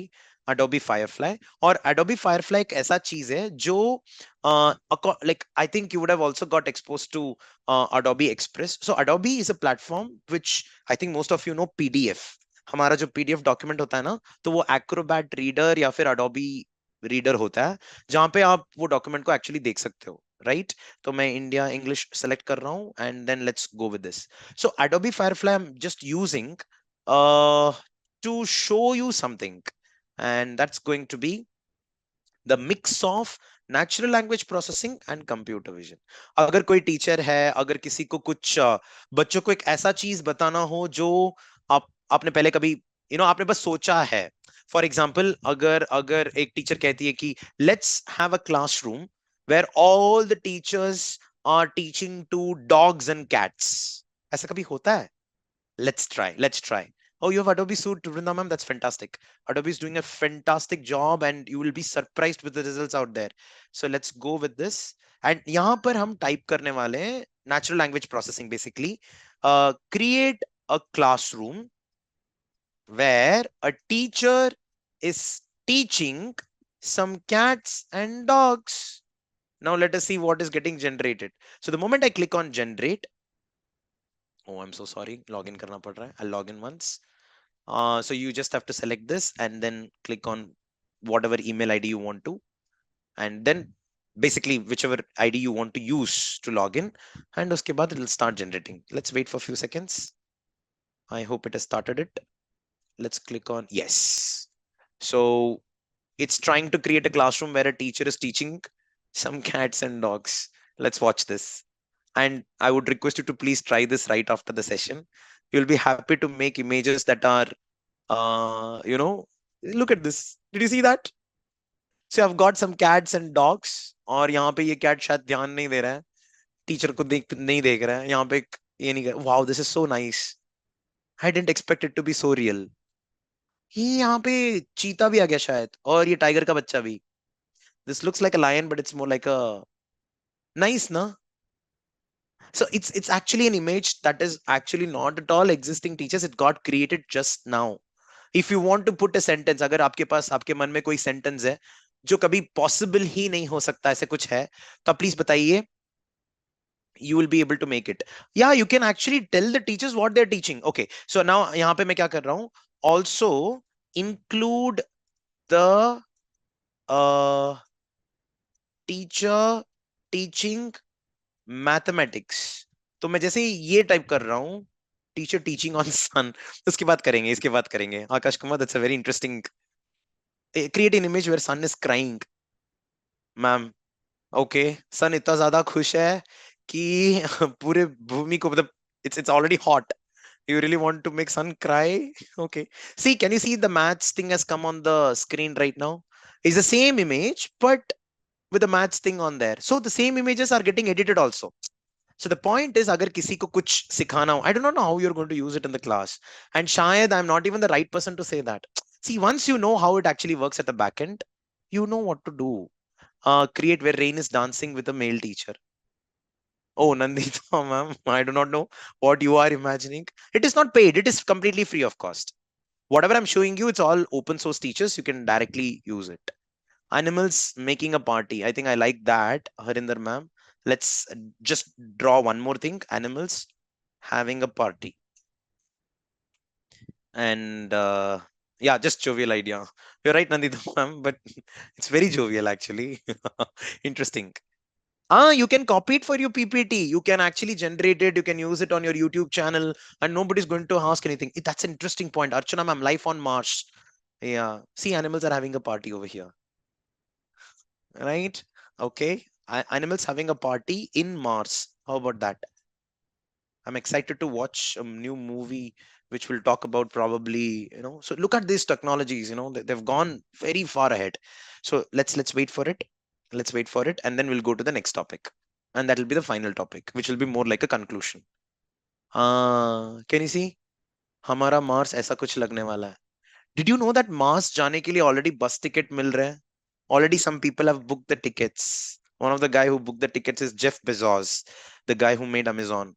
Adobe Firefly, और Adobe Firefly एक ऐसा चीज है जो like I think you would have also got exposed to Adobe Express. So Adobe is a platform which I think most of you know PDF। हमारा जो PDF document होता है ना, तो वो Acrobat रीडर या फिर Adobe रीडर होता है, जहां पे आप वो डॉक्यूमेंट को एक्चुअली देख सकते हो, राइट? तो मैं इंडिया इंग्लिश सेलेक्ट कर रहा हूं and then let's go with this. So Adobe Firefly I'm just using to show you something, and that's going to be the mix of natural language processing and computer vision। अगर कोई teacher है, अगर किसी को कुछ बच्चों को एक ऐसा चीज बताना हो जो आपने पहले कभी आपने बस सोचा है। फॉर एग्जाम्पल, अगर अगर एक टीचर कहती है कि let's have a classroom where all the teachers are teaching to dogs and cats, ऐसा कभी होता है? Let's try. Let's try. Oh, you have Adobe Suite, Vrinda ma'am. That's fantastic. Adobe is doing a fantastic job, and you will be surprised with the results out there. So let's go with this. And यहाँ पर हम type करने वाले हैं natural language processing basically. Create a classroom where a teacher is teaching some cats and dogs. Now let us see what is getting generated. So the moment I click on generate, oh, I'm so sorry, login करना पड़ रहा है. I'll log in once. So you just have to select this and then click on whatever email ID you want to, and then basically whichever ID you want to use to log in, and uske baad it will start generating. Let's wait for a few seconds. I hope it has started it. Let's click on yes. So it's trying to create a classroom where a teacher is teaching some cats and dogs. Let's watch this. And I would request you to please try this right after the session. You'll be happy to make images that are, look at this. Did you see that? So I've got some cats and dogs. और यहाँ पे ये cat शायद ध्यान नहीं दे रहा है, teacher को देख नहीं देख रहा है, यहाँ पे ये नहीं कर, wow, this is so nice. I didn't expect it to be so real. ये यहाँ पे चीता भी आ गया शायद, और ये टाइगर का बच्चा भी. This looks like a lion, but it's more like a nice, na? So it's actually an image that is actually not at all existing teachers. It got created just now. If you want to put a sentence, अगर आपके पास आपके मन में कोई sentence है जो कभी possible ही नहीं हो सकता, ऐसे कुछ है, तो आप please बताइए. You will be able to make it. Yeah, you can actually tell the teachers what they're teaching. Okay, so now यहाँ पे मैं क्या कर रहा हूँ? Also include the teacher teaching mathematics. तो मैं जैसे ही ये टाइप कर रहा हूँ, टीचर टीचिंग ऑन सन, उसके बाद करेंगे, इसके बाद करेंगे. Akash Kumar, that's a very interesting. Create an image where sun is crying. Ma'am, okay, sun इतना ज्यादा खुश है कि पूरे भूमि को, मतलब it's it's already hot. You really want to make sun cry? Okay. See, can you see the maths thing has come on the screen right now? It's the same image, but with the maths thing on there. So the same images are getting edited also. So the point is, अगर किसी को कुछ सिखाना हो, I do not know how you're going to use it in the class. And शायद I'm not even the right person to say that. See, once you know how it actually works at the back end, you know what to do. Create where Rain is dancing with a male teacher. Oh, Nandita, ma'am, I do not know what you are imagining. It is not paid. It is completely free of cost. Whatever I'm showing you, it's all open source teachers. You can directly use it. Animals making a party. I think I like that, Harinder ma'am. Let's just draw one more thing. Animals having a party. And yeah, just jovial idea. You're right, Nandita ma'am, but it's very jovial actually. Interesting. You can copy it for your PPT. You can actually generate it. You can use it on your YouTube channel, and nobody's going to ask anything. That's an interesting point. Archana ma'am, life on Mars. Yeah. See, animals are having a party over here. Right? Okay. Animals having a party in Mars. How about that? I'm excited to watch a new movie which will talk about probably, so look at these technologies, they've gone very far ahead. So let's wait for it. Let's wait for it, and then we'll go to the next topic. And that will be the final topic, which will be more like a conclusion. Can you see? हमारा Mars ऐसा कुछ लगने वाला है. Did you know that Mars जाने के लिए already bus ticket मिल रहे हैं? Already some people have booked the tickets. One of the guy who booked the tickets is Jeff Bezos, the guy who made Amazon.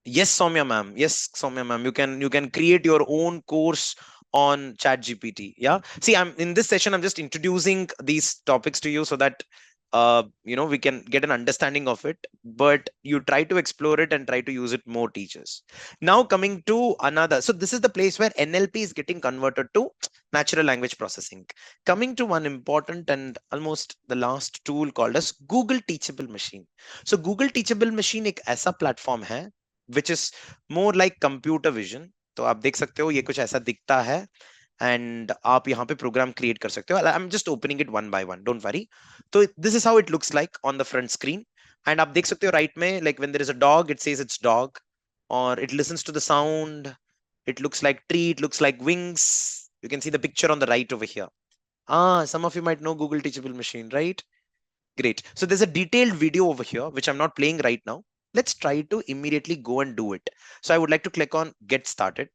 Yes, Soumya ma'am. Yes, Soumya ma'am. You can create your own course on ChatGPT. Yeah. See, I'm in this session. I'm just introducing these topics to you so that we can get an understanding of it. But you try to explore it and try to use it more, teachers. Now coming to another. So this is the place where NLP is getting converted to natural language processing. Coming to one important and almost the last tool called as Google Teachable Machine. So Google Teachable Machine एक ऐसा platform है which is more like computer vision. तो आप देख सकते हो ये कुछ ऐसा दिखता है, and आप यहाँ पे program create कर सकते हो. I'm just opening it one by one, don't worry. So this is how it looks like on the front screen, and आप देख सकते हो right में, like when there is a dog, it says it's dog, or it listens to the sound. It looks like tree, it looks like wings. You can see the picture on the right over here. Some of you might know Google Teachable Machine, right? Great. So there's a detailed video over here, which I'm not playing right now. Let's try to immediately go and do it. So I would like to click on get started.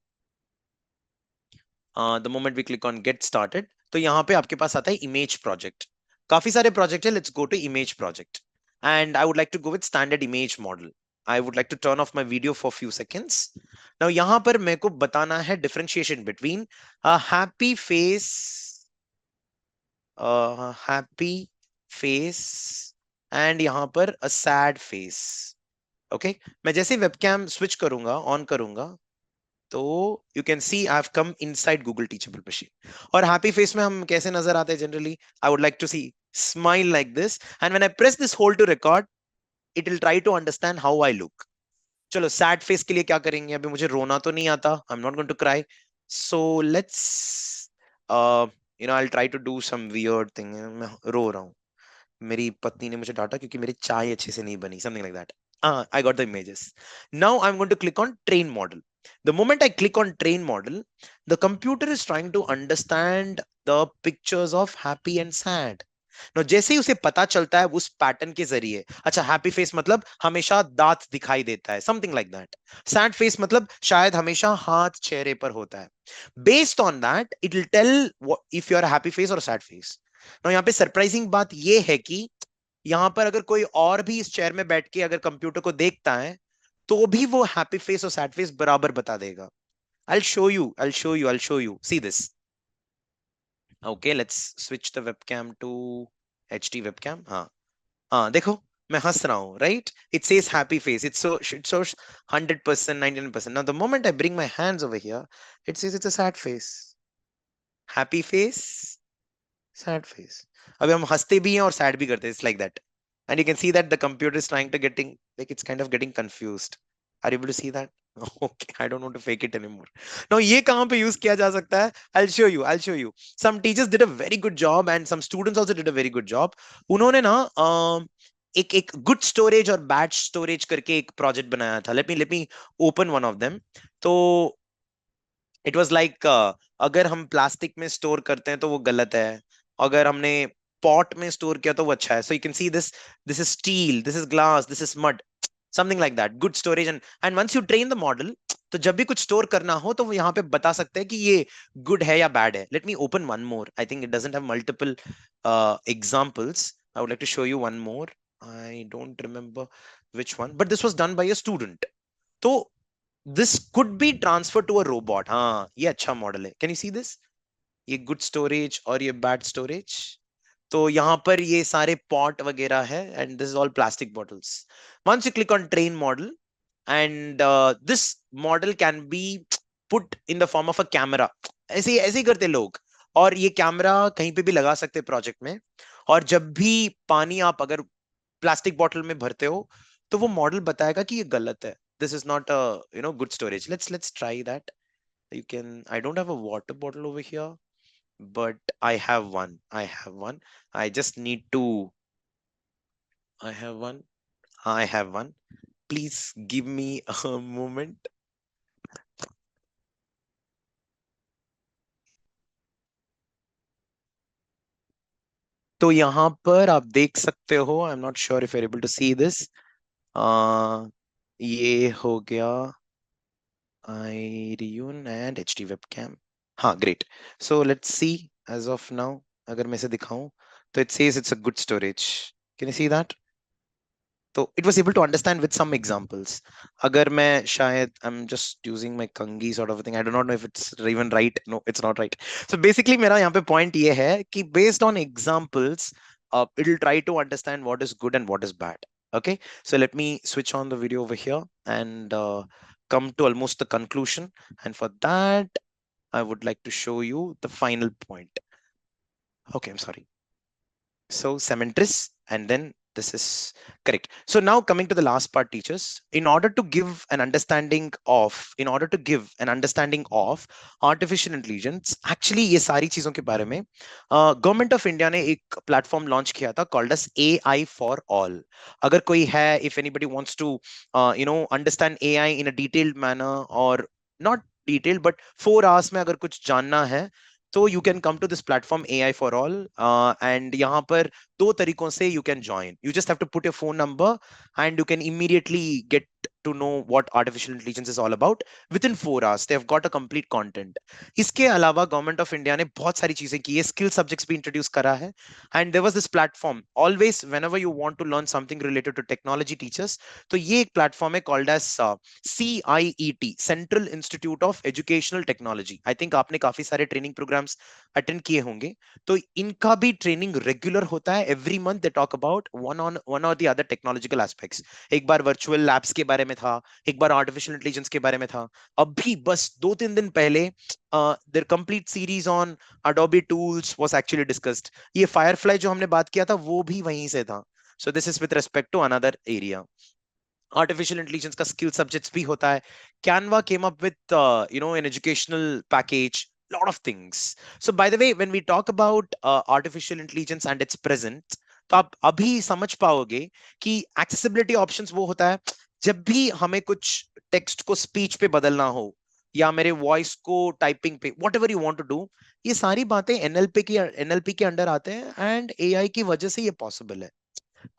The moment we click on get started, तो यहाँ पे आपके पास आता है image project. काफी सारे project है. Let's go to image project. And I would like to go with standard image model. I would like to turn off my video for a few seconds. Now यहाँ पर मेरे को बताना है differentiation between a happy face and यहाँ पर a sad face. Okay, मैं जैसे webcam switch करूंगा, on करूंगा, तो you can see I have come inside Google Teachable Machine. और happy face में हम कैसे नजर आते हैं generally? I would like to see smile like this, and when I press this hold to record, it will try to understand how I look. चलो sad face के लिए क्या करेंगे, अभी मुझे रोना तो नहीं आता, I am not going to cry, so let's I try to do some weird thing, मैं रो रहा हूँ, मेरी पत्नी ने मुझे डांटा क्योंकि मेरी चाय अच्छे से नहीं बनी, something like that. I got the images. Now I'm going to click on train model. The moment I click on train model, the computer is trying to understand the pictures of happy and sad. Now जैसे ही उसे पता चलता है उस pattern के जरिए, अच्छा happy face मतलब हमेशा दांत दिखाई देता है, something like that. Sad face मतलब शायद हमेशा हाथ चेहरे पर होता है. Based on that it will tell if you are happy face और सैड फेस. Now यहाँ पे सरप्राइजिंग बात ये है कि यहां पर अगर कोई और भी इस चेयर में बैठ के अगर कंप्यूटर को देखता है तो भी वो हैप्पी फेस और सैड फेस बराबर बता देगा. I'll show you. See this. Okay, let's switch the webcam to HD webcam. हाँ देखो, मैं हंस रहा हूँ, right? It says happy face. It shows 100%, 99%. Now the moment I bring my hands over here, it says it's a sad face. Happy face, sad face. अभी हम हंसते भी हैं और sad भी करते हैं. It's like that. And you can see that the computer is trying to getting, like it's kind of getting confused. Are you able to see that? Okay, I don't want to fake it anymore. Now ये कहाँ पे use किया जा सकता है? I'll show you. Some teachers did a very good job and some students also did a very good job. उन्होंने ना एक good storage और bad storage करके एक project बनाया था. Let me open one of them. तो इट वॉज लाइक, अगर हम प्लास्टिक में स्टोर करते हैं तो वो गलत है, अगर हमने पॉट में स्टोर किया तो वो अच्छा है. So you can see this, this is steel, this is glass, this is mud, something like that. Good storage. And once you train the model, तो जब भी कुछ स्टोर करना हो तो वो यहाँ पे बता सकते हैं कि ये गुड है या बैड है. Let me open one more. I think it doesn't have multiple examples. I would like to show you one more. I don't remember which one, but this was done by a student. तो this could be transferred to a robot. हाँ ये अच्छा model है. Can you see this? ये good storage और ये bad storage. तो यहाँ पर ये सारे पॉट वगैरह है and this is all plastic bottles. Once you click on train model and this model can be put in the form of a camera. ऐसे ही करते लोग. और ये कैमरा कहीं पे भी लगा सकते प्रोजेक्ट में. और जब भी पानी आप अगर प्लास्टिक बॉटल में भरते हो तो वो मॉडल बताएगा कि ये गलत है. This is not a good storage. Let's try that. You can. I don't have a water bottle over here, but I have one. I just need to. I have one. I have one. Please give me a moment. तो यहाँ पर आप देख सकते हो. I'm not sure if you're able to see this. ये हो गया iReune and HD webcam. हाँ, great. So let's see as of now. अगर मैं इसे दिखाऊं तो it says it's a good storage. Can you see that? तो it was able to understand with some examples. अगर मैं शायद I'm just using my कंघी sort of a thing. I do not know if it's even right. No, it's not right. So basically मेरा यहाँ पे point ये है कि based on examples, it will try to understand what is good and what is bad. Okay, so let me switch on the video over here and come to almost the conclusion. And for that, I would like to show you the final point. Okay, I'm sorry. So cementris, and then this is correct. So now coming to the last part, teachers, in order to give an understanding of artificial intelligence, actually ये सारी चीजों के बारे में government of India ने एक platform launch किया था called S AI for all. अगर कोई है, if anybody wants to understand AI in a detailed manner or not detailed but 4 hours में अगर कुछ जानना है, तो you can come to this platform AI for all. And यहाँ पर 2 तरीकों से you can join. You just have to put your phone number and you can immediately get to know what artificial intelligence is all about within 4 hours. They have got a complete content. इसके अलावा government of India ने बहुत सारी चीजें की है. Skill subjects भी introduce करा है. And there was this platform always whenever you want to learn something related to technology teachers, तो ये एक प्लेटफॉर्म है called as CIET, central institute of educational technology. I think आपने काफी सारे ट्रेनिंग प्रोग्राम्स अटेंड किए होंगे. तो इनका भी ट्रेनिंग रेगुलर होता है. Every month they talk about one और द अदर टेक्नोलॉजिकल एस्पेक्ट्स. एक बार वर्चुअल लैब्स के बारे में था, एक बार आर्टिफिशियल इंटेलिजेंस के बारे में था, अभी बस 2-3 दिन पहले there complete series on Adobe tools was actually discussed. ये फायरफ्लाई जो हमने बात किया था वो भी वहीं से था. So this is with respect to another area. Artificial intelligence का स्किल सब्जेक्ट्स भी होता है. Canva came up with an educational package, lot of things. So by the way, when we talk about artificial intelligence and its present, तो आप अभी समझ पाओगे कि एक्सेसिबिलिटी ऑप्शंस वो होता है जब भी हमें कुछ टेक्स्ट को स्पीच पे बदलना हो या मेरे वॉइस को टाइपिंग पे, whatever you want to do, ये सारी बातें एनएलपी के अंडर आते हैं एंड एआई की वजह से ये पॉसिबल है.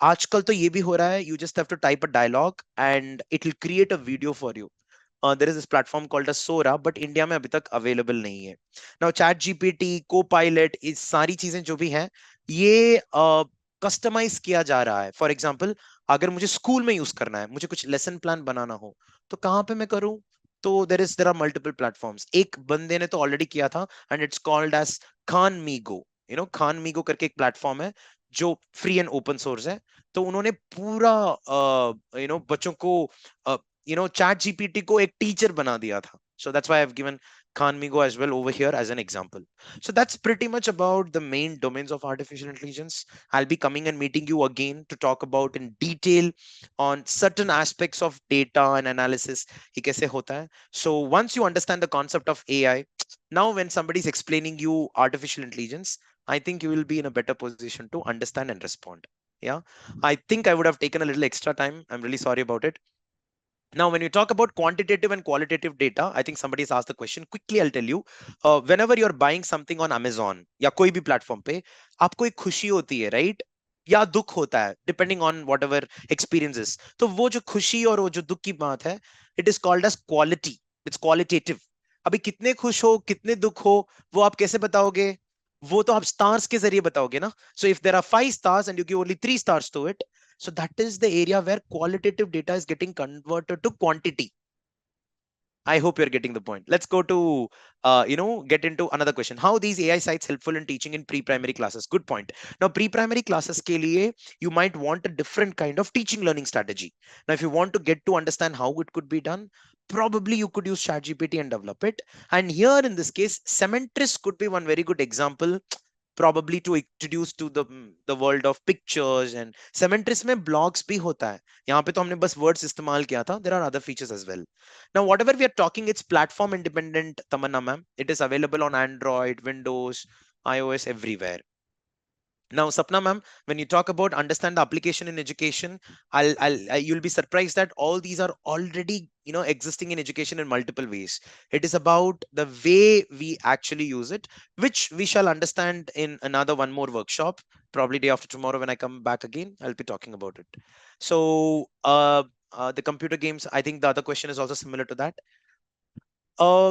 आजकल तो ये भी हो रहा है, you just have to type a dialogue and it will create a video for you. There is this platform called Sora, but India में अभी तक अवेलेबल नहीं है. Now ChatGPT, Copilot, ये सारी चीजें जो भी हैं ये कस्टमाइज किया जा रहा है. फॉर एग्जाम्पल, अगर मुझे स्कूल में यूज करना है, मुझे कुछ लेसन प्लान बनाना हो, तो कहाँ पे मैं करूँ? तो देर आर मल्टीपल प्लेटफॉर्म्स. एक बंदे ने तो ऑलरेडी किया था and it's called as Khanmigo. Khanmigo करके एक प्लेटफॉर्म है जो फ्री एंड ओपन सोर्स है. तो उन्होंने पूरा बच्चों को चैट जीपीटी को एक टीचर बना दिया था. So that's why I've given Khanmigo as well over here as an example. So that's pretty much about the main domains of artificial intelligence. I'll be coming and meeting you again to talk about in detail on certain aspects of data and analysis. ये कैसे होता है. So once you understand the concept of AI, now when somebody is explaining you artificial intelligence, I think you will be in a better position to understand and respond. Yeah, I think I would have taken a little extra time. I'm really sorry about it. Now, when you talk about quantitative and qualitative data, I think somebody has asked the question. Quickly, I'll tell you. Whenever you're buying something on Amazon या कोई भी platform पे, आपको एक खुशी होती है, right? या दुख होता है, depending on whatever experiences. तो वो जो खुशी और वो जो दुख की बात है, it is called as quality. It's qualitative. अभी कितने खुश हो, कितने दुख हो, वो आप कैसे बताओगे? वो तो आप स्टार्स के जरिए बताओगे ना. So if there are 5 stars and you give only 3 stars to it, so that is the area where qualitative data is getting converted to quantity. I hope you're getting the point. Let's go to, get into another question. How these AI sites helpful in teaching in pre-primary classes? Good point. Now, pre-primary classes ke liye, you might want a different kind of teaching learning strategy. Now, if you want to get to understand how it could be done, probably you could use ChatGPT and develop it. And here in this case, Cementris could be one very good example, probably to introduce to the world of pictures. And Cementris में blogs भी होता है. यहाँ पे तो हमने बस words इस्तेमाल किया था. There are other features as well. Now, whatever we are talking, it's platform independent, Tamanna ma'am. It is available on Android, Windows, iOS, everywhere. Now, Sapna ma'am, when you talk about understand the application in education, you'll be surprised that all these are already existing in education in multiple ways. It is about the way we actually use it, which we shall understand in another one more workshop, probably day after tomorrow when I come back again. I'll be talking about it. So, the computer games, I think the other question is also similar to that.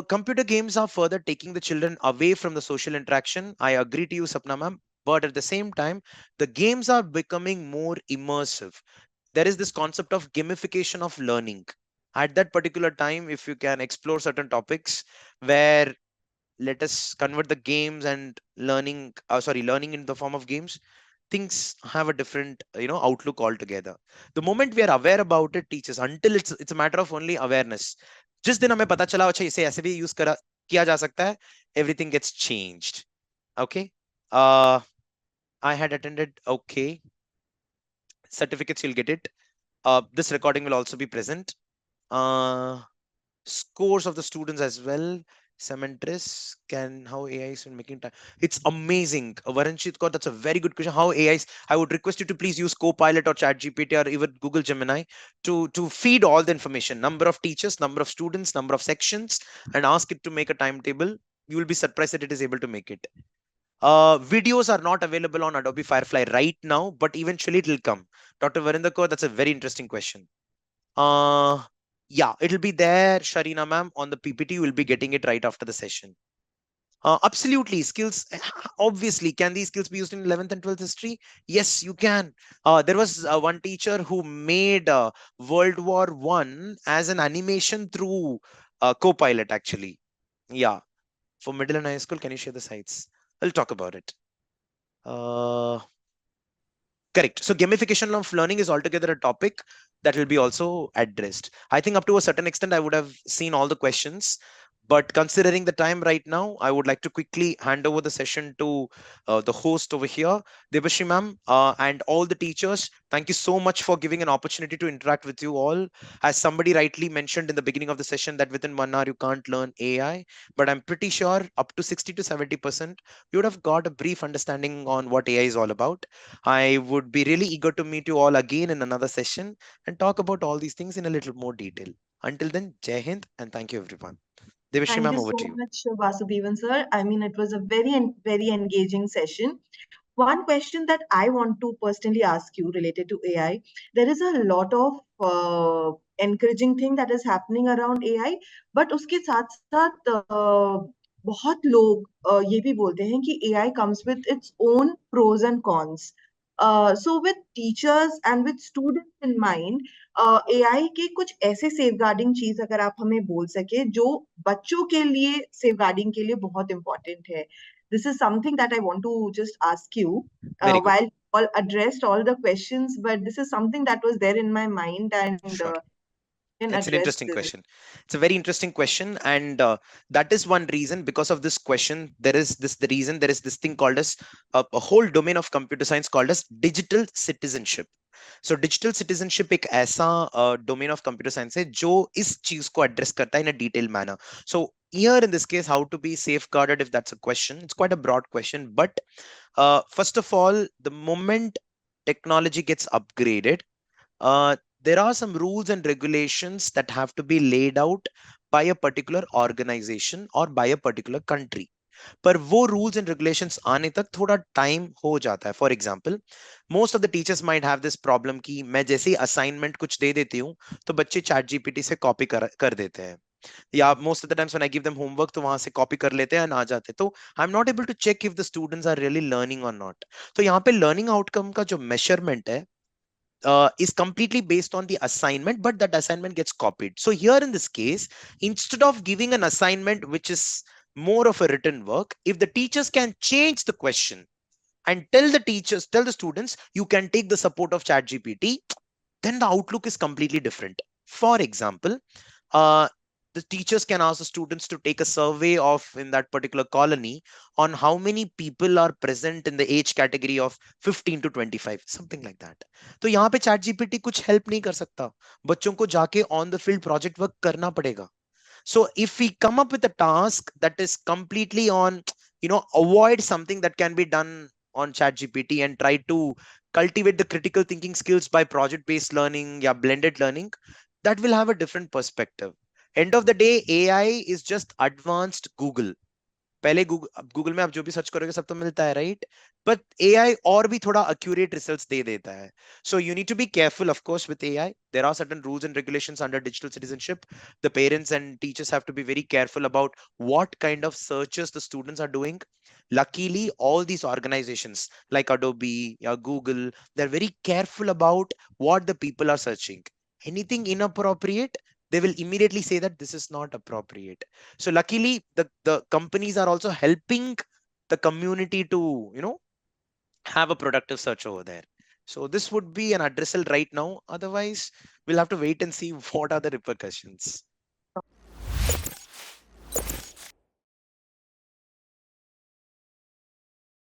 Computer games are further taking the children away from the social interaction. I agree to you, Sapna ma'am. But at the same time, the games are becoming more immersive. There is this concept of gamification of learning. At that particular time, if you can explore certain topics where let us convert the games and learning in the form of games, things have a different outlook altogether. The moment we are aware about it, teachers, until it's a matter of only awareness. जिस दिन हमें पता चला अच्छा इसे ऐसे भी use करा किया जा सकता है, everything gets changed. Okay. uh I had attended. Okay, certificates, you'll get it. This recording will also be present. Scores of the students as well. Cementris can how AI is in making time. It's amazing. Varanshit Kaur, that's a very good question. How AI is, I would request you to please use Copilot or ChatGPT or even Google Gemini to feed all the information, number of teachers, number of students, number of sections, and ask it to make a timetable. You will be surprised that it is able to make it. Videos are not available on Adobe Firefly right now, but eventually it will come. Dr. Varinder Kaur, that's a very interesting question. Uh, yeah, it'll be there, Sharina ma'am, on the PPT. You will be getting it right after the session. Absolutely, skills. Obviously, can these skills be used in 11th and 12th history? Yes, you can. There was one teacher who made World War One as an animation through Copilot, actually. Yeah, for middle and high school, can you share the sites? I'll talk about it. Uh, Correct. So gamification of learning is altogether a topic that will be also addressed. I think up to a certain extent, I would have seen all the questions. But considering the time right now, I would like to quickly hand over the session to the host over here, Debashri ma'am, and all the teachers. Thank you so much for giving an opportunity to interact with you all. As somebody rightly mentioned in the beginning of the session, that within 1 hour you can't learn AI, but I'm pretty sure up to 60 to 70% you would have got a brief understanding on what AI is all about. I would be really eager to meet you all again in another session and talk about all these things in a little more detail. Until then, Jai Hind and thank you everyone. Devashri Thank ma'am, you over so to you. much, Vasudevan sir. I mean, it was a very engaging session. One question that I want to personally ask you related to AI, there is a lot of encouraging thing that is happening around AI, but उसके साथ साथ बहुत लोग ये भी बोलते हैं कि AI comes with its own pros and cons. So with teachers and with students in mind, AI के कुछ ऐसे सेफगार्डिंग चीज अगर आप हमें बोल सके जो बच्चों के लिए सेफगार्डिंग के लिए बहुत इंपॉर्टेंट है. This is something that I want to just ask you Very good. while all addressed all the questions, but this is something that was there in my mind and Sure. can It's an address interesting this. question. It's a very interesting question, and that is one reason. Because of this question, there is this the reason there is this thing called as a whole domain of computer science called as digital citizenship. So digital citizenship एक ऐसा domain of computer science है जो इस चीज को address करता है in a detailed manner. So here in this case, how to be safeguarded, if that's a question, it's quite a broad question. But first of all, the moment technology gets upgraded, there are some rules and regulations that have to be laid out by a particular organization or by a particular country. पर वो rules and regulations आने तक थोड़ा time हो जाता है. For example, most of the teachers might have this problem कि मैं जैसे ही असाइनमेंट कुछ दे देती हूँ तो बच्चे चैट जीपीटी से कॉपी कर देते हैं, या most of the times when I give them homework तो वहां से कॉपी कर लेते हैं, आ जाते हैं. तो I am not able to check if the students are really learning or not. तो यहाँ पे लर्निंग आउटकम का जो मेजरमेंट है is completely based on the assignment, but that assignment gets copied. So here in this case, instead of giving an assignment which is more of a written work, if the teachers can change the question and tell the students, you can take the support of ChatGPT, then the outlook is completely different. For example, uh, the teachers can ask the students to take a survey of in that particular colony on how many people are present in the age category of 15 to 25, something like that. तो यहाँ पे chat GPT कुछ help नहीं कर सकता, बच्चों को जाके on the field project work करना पड़ेगा. So if we come up with a task that is completely on, avoid something that can be done on chat gpt and try to cultivate the critical thinking skills by project based learning, yeah, blended learning, that will have a different perspective. End of the day, AI is just advanced Google. पहले Google में आप जो भी search करोगे सब तो मिलता है, राइट? बट एआई और भी थोड़ा एक्यूरेट रिजल्ट्स दे देता है. So you need to be careful of course with AI. There are certain rules and regulations under digital citizenship. The parents and teachers have to be very careful about what kind of searches the students are doing. Luckily, all these organizations like Adobe or Google, they're very careful about what the people are searching. Anything inappropriate, they will immediately say that this is not appropriate. So luckily, the companies are also helping the community to, have a productive search over there. So this would be an addressal right now. Otherwise, we'll have to wait and see what are the repercussions.